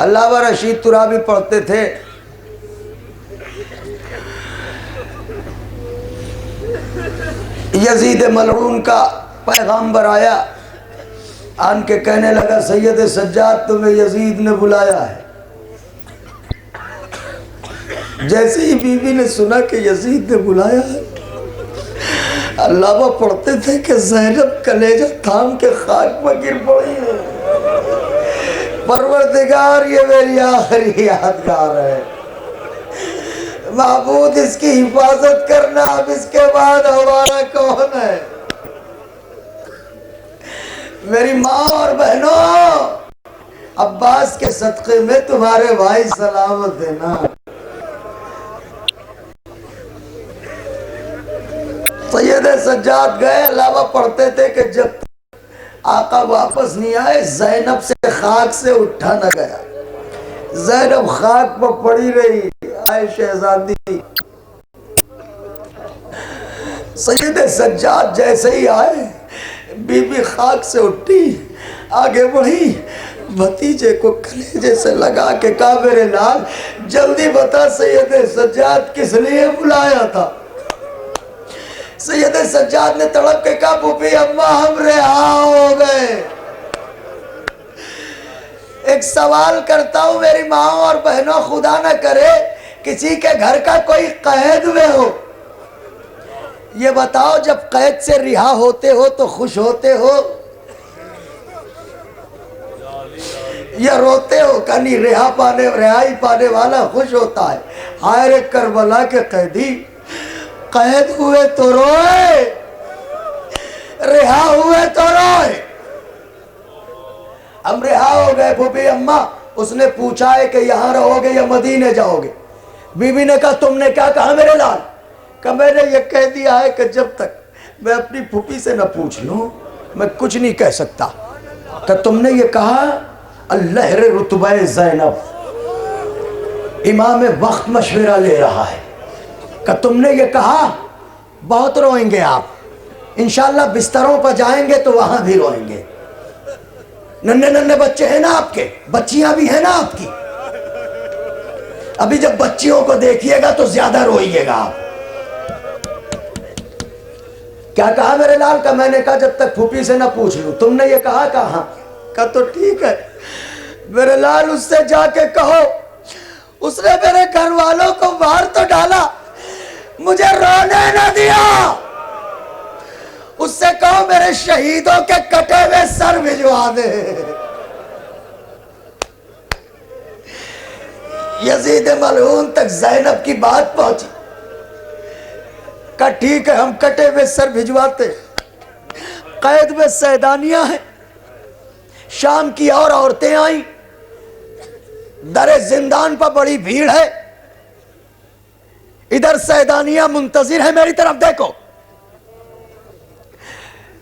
अल्लामा रशीद तुराबी पढ़ते थे, यजीद मलऊन का पैगंबर आया, आन के कहने लगा, सैयद सज्जाद तुम्हें यजीद ने बुलाया है। जैसे ही बीवी ने सुना कि यजीद ने बुलाया है, अल्लामा पढ़ते थे कि ज़ैनब कलेजा थाम के खाक पर गिर पड़ी है। परवरदिगार ये मेरी आखिरी यादगार है, महबूद इसकी हिफाजत करना, अब इसके बाद हमारा कौन है। मेरी माँ और बहनों, अब्बास के सदक़े में तुम्हारे भाई सलामत देना। सैयद सज्जाद गए, अल्लामा पढ़ते थे कि जब आका वापस नहीं आए, ज़ैनब से खाक से उठा न गया। ज़ैनब खाक पर पड़ी रही, आए शहजादी। सैयद सज्जाद जैसे ही आए, बीबी खाक से उठी, आगे बढ़ी, भतीजे को कलेजे से लगा के कहा, मेरे लाल जल्दी बता सैयद सज्जाद किस लिए बुलाया था। सैयद सज्जाद ने तड़प के कहा, फूफी अम्मा हम रिहा हो गए। एक सवाल करता हूं मेरी माँ और बहनों, खुदा न करे किसी के घर का कोई कैद में हो, ये बताओ जब कैद से रिहा होते हो तो खुश होते हो? या रोते हो? कहीं रिहाई पाने वाला खुश होता है। हाय रे करबला के कैदी, कैद हुए तो रोए, रिहा हुए तो रोए। हम रिहा हो गए फूफी अम्मा, उसने पूछा है कि यहाँ रहोगे या मदीने जाओगे? बीबी ने कहा तुमने क्या कहा मेरे लाल? कि मैंने ये कह दिया है कि जब तक मैं अपनी फूफी से न पूछ लूं मैं कुछ नहीं कह सकता। कि तुमने ये कहा अल्लाह रे रुतबा ज़ैनब, इमाम वक्त मशवरा ले रहा है। कि तुमने ये कहा बहुत रोएंगे आप, इंशाल्लाह बिस्तरों पर जाएंगे तो वहां भी रोएंगे। नन्हे नन्हे बच्चे हैं ना आपके, बच्चियां भी हैं ना आपकी, अभी जब बच्चियों को देखिएगा तो ज्यादा रोइएगा आप। क्या कहा मेरे लाल? का मैंने कहा जब तक फूफी से ना पूछ लूं। तुमने ये कहा? कहा का तो ठीक है मेरे लाल, उससे जाके कहो, उसने मेरे घर वालों को बाहर तो डाला, मुझे रोने न दिया। उससे कहो मेरे शहीदों के कटे हुए सर भिजवा दे। यजीद मलऊन तक ज़ैनब की बात पहुंची। का ठीक है हम कटे हुए सर भिजवाते। कैद में सैदानियां हैं, शाम की और औरतें आई, दरे जिंदान पर बड़ी भीड़ है, इधर सैदानियां मुंतजिर है मेरी तरफ देखो।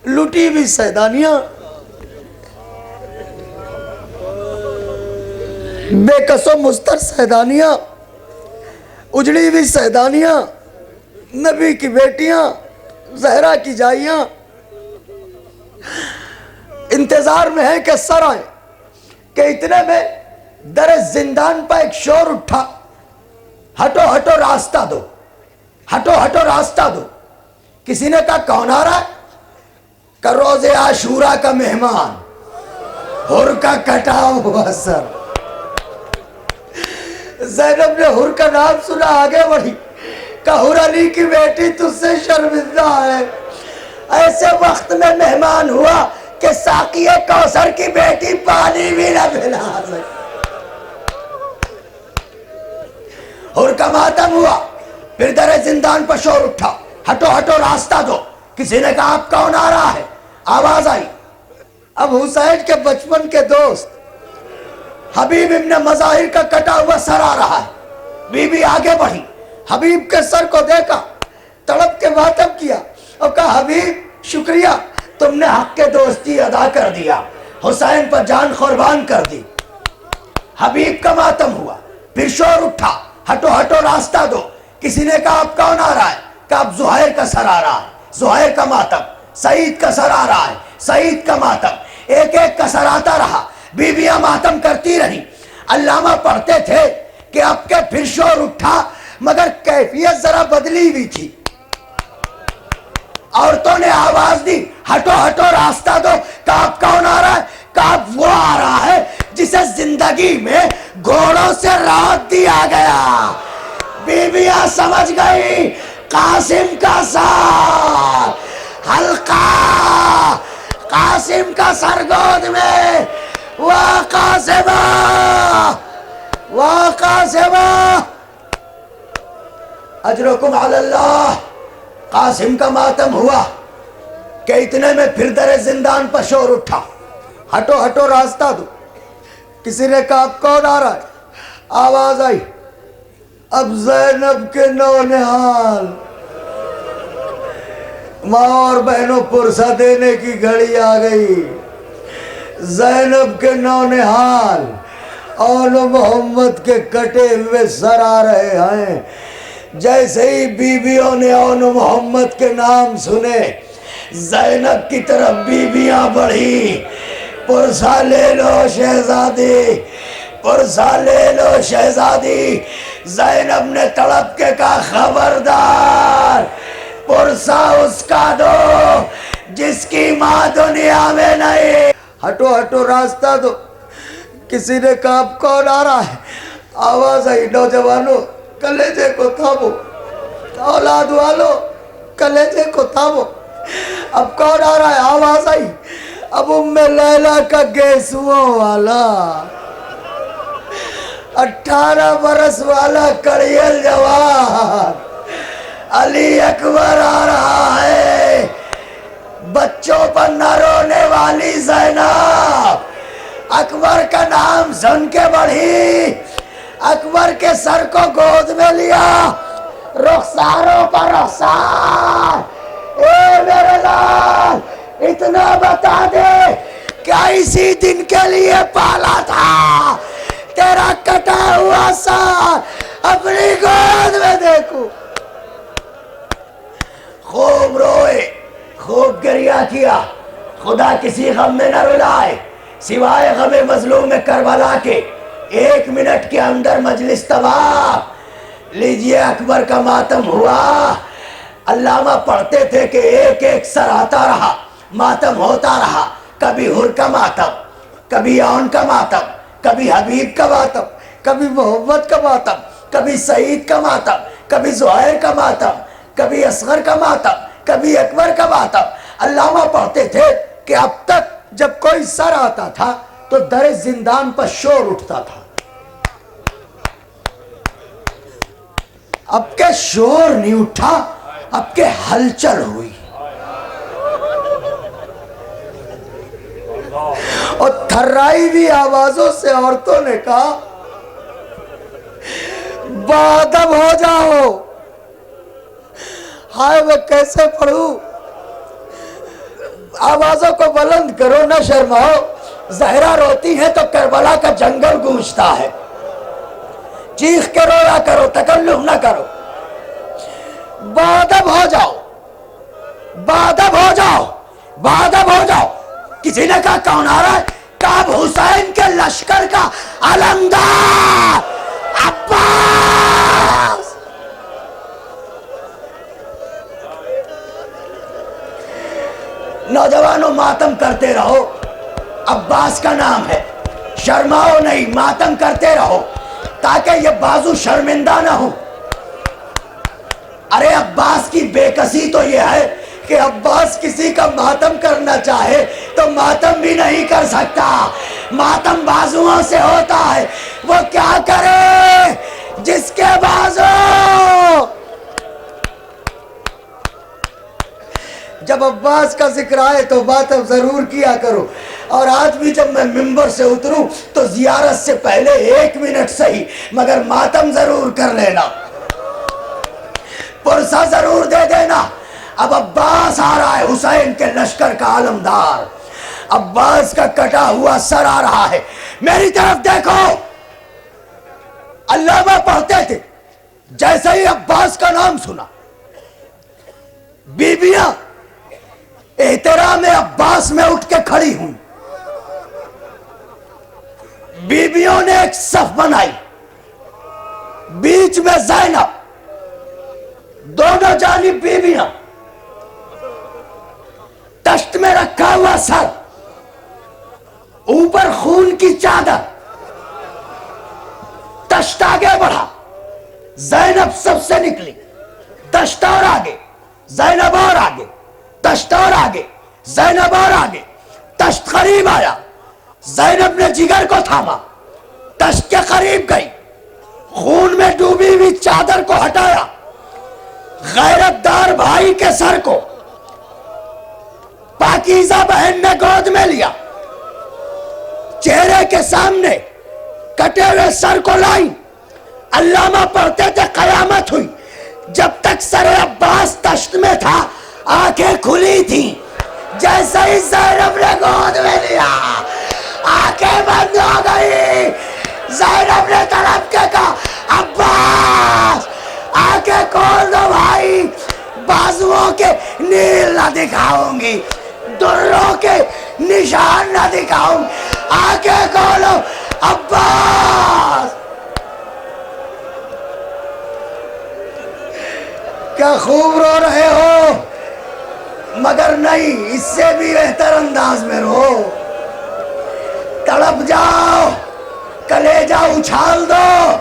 लुटी हुई सैदानियां, बेकसो मुस्तर सैदानियां, उजड़ी हुई सैदानियां, नबी की बेटियां, जहरा की जाइयां इंतजार में है कि सर आए। कि इतने में दर जिंदान पर एक शोर उठा, हटो हटो रास्ता दो, हटो हटो रास्ता दो। किसी ने कहा कौन आ रहा है? का रोजे आशूरा का मेहमान, हुर का कटा हुआ सर। ज़ैनब ने हुर का नाम सुना, आगे बढ़ी। का हुर अली की बेटी तुझसे शर्मिंदा है। ऐसे वक्त में मेहमान हुआ कि साकिए कौसर की बेटी पानी भी न पिला सके। हुर का मातम हुआ, फिर दरे जिंदान पर शोर उठा, हटो हटो रास्ता दो। किसी ने कहा आप कौन आ रहा है? आवाज आई, अब हुसैन के बचपन के दोस्त हबीब इब्न मज़ाहिर का कटा हुआ सर आ रहा है। बीबी आगे बढ़ी, हबीब के सर को देखा, तड़प के मातम किया और कहा हबीब शुक्रिया, तुमने हक के दोस्ती अदा कर दिया, हुसैन पर जान कुर्बान कर दी। हबीब का मातम हुआ, फिर शोर उठा, हटो हटो रास्ता दो। किसी ने कहा आप कौन आ रहा है? कहा अब जुहैर का सर आ रहा है, जुहैर का मातम। सईद का सर आ रहा है, सईद का मातम। एक एक का सर आता रहा, बीबियां मातम करती रही। अल्लामा पढ़ते थे कि अब के फिर शोर उठा, मगर कैफियत जरा बदली हुई थी। औरतों ने आवाज दी, हटो हटो रास्ता दो। कहा आप कौन आ रहा है? कहा वो आ रहा है जिसे जिंदगी में घोड़ों से राहत दिया गया। बीबियां समझ गई, कासिम का सर हल्का, कासिम का सर गोद में। वाह कासिमा, वाह कासिमा, अजरुकुम अलल्लाह। कासिम का मातम हुआ कि इतने में फिर दरे जिंदान पर शोर उठा, हटो हटो रास्ता दो। किसी ने कहा आप कौन आ रहा है? आवाज आई, अब ज़ैनब के नौनिहाल, माँ और बहनों पुरसा देने की घड़ी आ गई। ज़ैनब के नौनिहाल और मोहम्मद के कटे हुए सर आ रहे हैं। जैसे ही बीबियों ने औन मोहम्मद के नाम सुने, ज़ैनब की तरफ बीबियां बढ़ी। पुरसा ले लो शहजादी, पुरसा ले लो शहजादी। ज़ैनब ने तड़प के कहा खबरदार, पुरसा उसका दो जिसकी माँ दुनिया में नहीं। हटो हटो रास्ता दो। किसी ने कहा आप कौन आ रहा है? आवाज आई, नौजवानों कलेजे को थामो, औलाद वालों कलेजे को थामो। अब कौन आ रहा है? आवाज आई, अब उम्मे लैला का गेसुओं वाला। 18 बरस वाला कड़ियल जवान अली अकबर आ रहा है। बच्चों पर न रोने वाली ज़ैनब अकबर का नाम सुन के बढ़ी, अकबर के सर को गोद में लिया, रुखसारों पर रुखसार, ए मेरे लाल इतना बता दे क्या इसी दिन के लिए पाला था, तेरा कटा हुआ सर अपनी गोद में देखूं। खूब रोए, खूब गिरिया किया, खुदा किसी गम में न रुलाए सिवाय गमे मजलूम में करबला के। 1 मिनट के अंदर मजलिस तबाह। लीजिए अकबर का मातम हुआ। अल्लामा पढ़ते थे कि एक एक सर आता रहा, मातम होता रहा। कभी हुर का मातम, कभी औन का मातम, कभी हबीब का मातम, कभी मोहम्मद का मातम, कभी सईद का मातम, कभी जुहैर का मातम, कभी असगर का मातम, कभी अकबर का मातम। अल्लामा पढ़ते थे कि अब तक जब कोई सर आता था तो दरे जिंदान पर शोर उठता था। अब के शोर नहीं उठा, अब के हलचल हुई। और थर्राई भी आवाजों से औरतों ने कहा बादब हो जाओ। हाय मैं कैसे पढ़ूं, आवाजों को बुलंद करो, न शर्माओ। जहरा रोती है तो करबला का जंगल गूंजता है। चीख के रोया करो, तकल्लुफ न करो। बादब हो जाओ, बादब हो जाओ, बादब हो जाओ। किसी ने कहा कौन आ रहा है? काब हुसैन के लश्कर का अलमदार अब्बास। नौजवानों मातम करते रहो, अब्बास का नाम है, शर्माओ नहीं, मातम करते रहो ताकि ये बाजू शर्मिंदा ना हो। अरे अब्बास की बेकसी तो ये है कि अब्बास किसी का मातम करना चाहे तो मातम भी नहीं कर सकता। मातम बाजुओं से होता है। वो क्या करे जिसके बाजू। जब अब्बास का जिक्र आए तो मातम जरूर किया करो। और आज भी जब मैं मिंबर से उतरूं तो जियारत से पहले 1 मिनट सही मगर मातम जरूर कर लेना, पुरसा जरूर दे देना। अब अब्बास आ रहा है, हुसैन के लश्कर का आलमदार। अब्बास का कटा हुआ सर आ रहा है। मेरी तरफ देखो। अल्लामा पढ़ते थे, जैसे ही अब्बास का नाम सुना बीबियां एहतराम अब्बास में उठ के खड़ी हुई। बीबियों ने एक सफ बनाई, बीच में ज़ैनब, दोनों जानिब बीबियां, तश्त में रखा हुआ सर, ऊपर खून की चादर। तश्त आगे बढ़ा, ज़ैनब सबसे निकली। तश्त और आगे, ज़ैनब और आगे, तश्त और आगे, ज़ैनब और आगे। तश्त करीब आया, ज़ैनब ने जिगर को थामा, तश्त के करीब गई, खून में डूबी हुई चादर को हटाया, गैरतदार भाई के सर को पाकीज़ा बहन ने गोद में लिया, चेहरे के सामने कटे हुए सर को लाई। अल्लामा पढ़ते थे कयामत हुई। जब तक सर अब्बास तश्त में था आंखें खुली थी, जैसे ही ज़ैनब ने गोद में लिया आंखें बंद हो गई। ज़ैनब ने तड़प के कहा अब्बास आंखें खोल दो भाई, बाजुओं के नील न दिखाऊंगी, दुर्रों के निशान न दिखाऊंगी, आंखें खोलो अब्बास। क्या खूब रो रहे हो, मगर नहीं, इससे भी बेहतर अंदाज में रो। तड़प जाओ, कलेजा उछाल दो,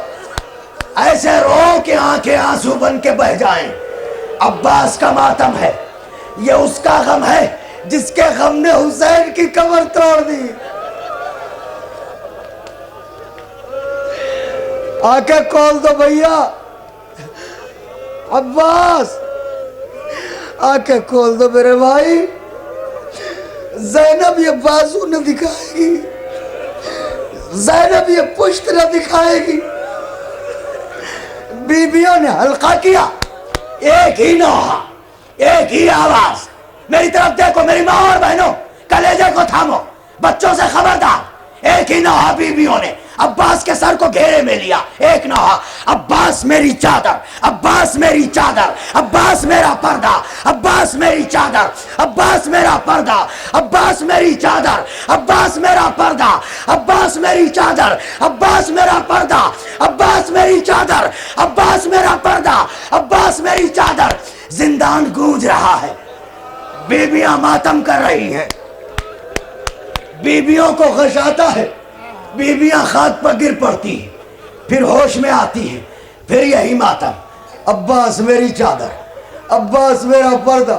ऐसे रो कि आंखें आंसू बन के बह जाएं। अब्बास का मातम है, ये उसका गम है जिसके गम ने हुसैन की कमर तोड़ दी। आके खोल दो भैया, अब्बास आके खोल दो मेरे भाई। जैनब ये बाजू न दिखाएगी, जैनब ये पुश्त न दिखाएगी। बीबियों ने हल्का किया, एक ही नौहा, एक ही आवाज। मेरी तरफ देखो मेरी माँ और बहनों, कलेजे को थामो, बच्चों से खबरदार। एक ही नौहा बीबियों ने अब्बास के सर को घेरे में लिया, एक नौहा, अब्बास मेरी चादर, अब्बास मेरी चादर, अब्बास मेरा पर्दा, अब्बास मेरी चादर, अब्बास मेरा पर्दा, अब्बास मेरी चादर, अब्बास मेरा पर्दा, अब्बास मेरी चादर, अब्बास मेरा पर्दा, अब्बास मेरी चादर, अब्बास मेरा पर्दा, अब्बास मेरी चादर। जिंदान गूंज रहा है, बीबियां मातम कर रही हैं, बीबियों को गश आता है, बीबियां खाक पर गिर पड़ती हैं, फिर होश में आती हैं, फिर यही मातम। अब्बास मेरी चादर, अब्बास मेरा पर्दा,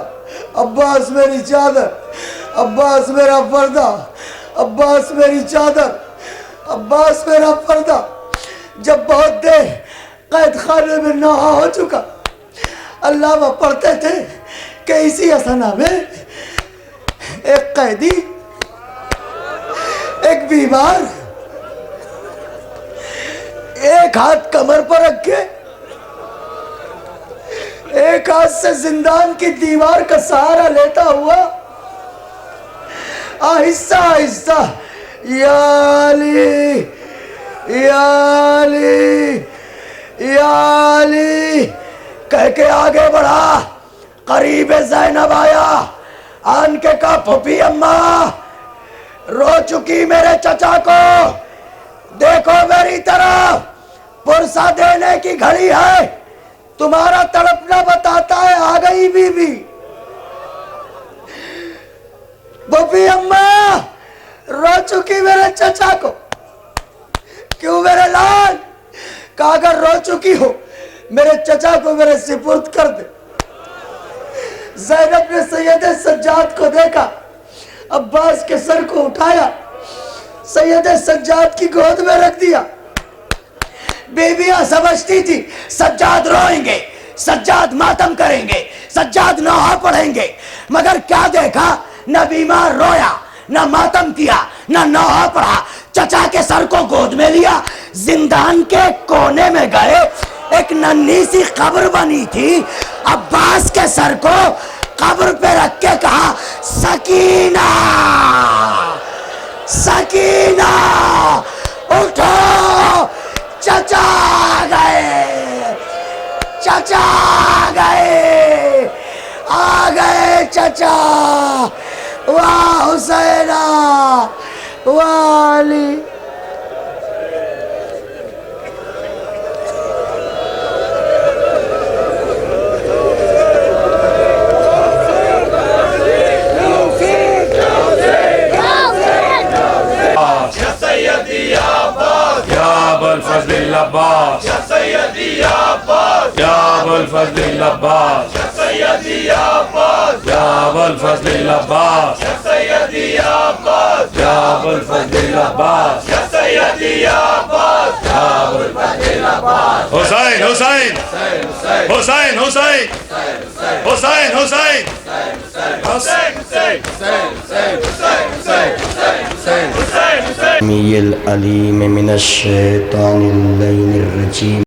अब्बास मेरी चादर, अब्बास मेरा पर्दा, अब्बास मेरी चादर, अब्बास मेरा पर्दा। जब बहुत देर कैद खाने में नहा हो चुका, अल्लामा पढ़ते थे कि इसी असना में एक कैदी, एक बीमार, एक हाथ कमर पर रख के, एक हाथ से जिंदान की दीवार का सहारा लेता हुआ आहिस्ता आहिस्ता या अली, या अली, या अली कह के आगे बढ़ा। करीब ज़ैनब आया, आन के कहा फूफी अम्मा रो चुकी मेरे चचा को, देखो मेरी तरफ, पुरसा देने की घड़ी है, तुम्हारा तड़पना बताता है आ गई बीबी। फूफी अम्मा रो चुकी मेरे चचा को, क्यों मेरे लाल? कहा अगर रो चुकी हो मेरे चचा को मेरे सिपुर्द कर दे। ज़ैनब ने सैयद सज्जाद को देखा, अब्बास के सर को उठाया, सैयद सज्जाद की गोद में रख दिया। बीबियां समझती थी सज्जाद रोएंगे, सज्जाद मातम करेंगे, सज्जाद नौहा पढ़ेंगे, मगर क्या देखा, न बीमार रोया, न मातम किया, न नौहा पढ़ा, चचा के सर को गोद में लिया। जिंदान के कोने में गए, एक नन्ही सी कब्र बनी थी, अब्बास के सर को कब्र पे रख के कहा सकीना, सकीना उठो, चचा आ गए, चचा आ गए, आ गए चचा। वाह हुसैना, वाह अली। फजल अब्बास या सैयदी अब्बास, या अबुल फजल अब्बास या सैयदी अब्बास, या अबुल फजल अब्बास या सैयदी अब्बास, या अबुल फजल अब्बास या सैयदी अब्बास, या अबुल फजल अब्बास। हुसैन हुसैन हुसैन हुसैन हुसैन हुसैन अलीम मिनश शैतानिर रजीम।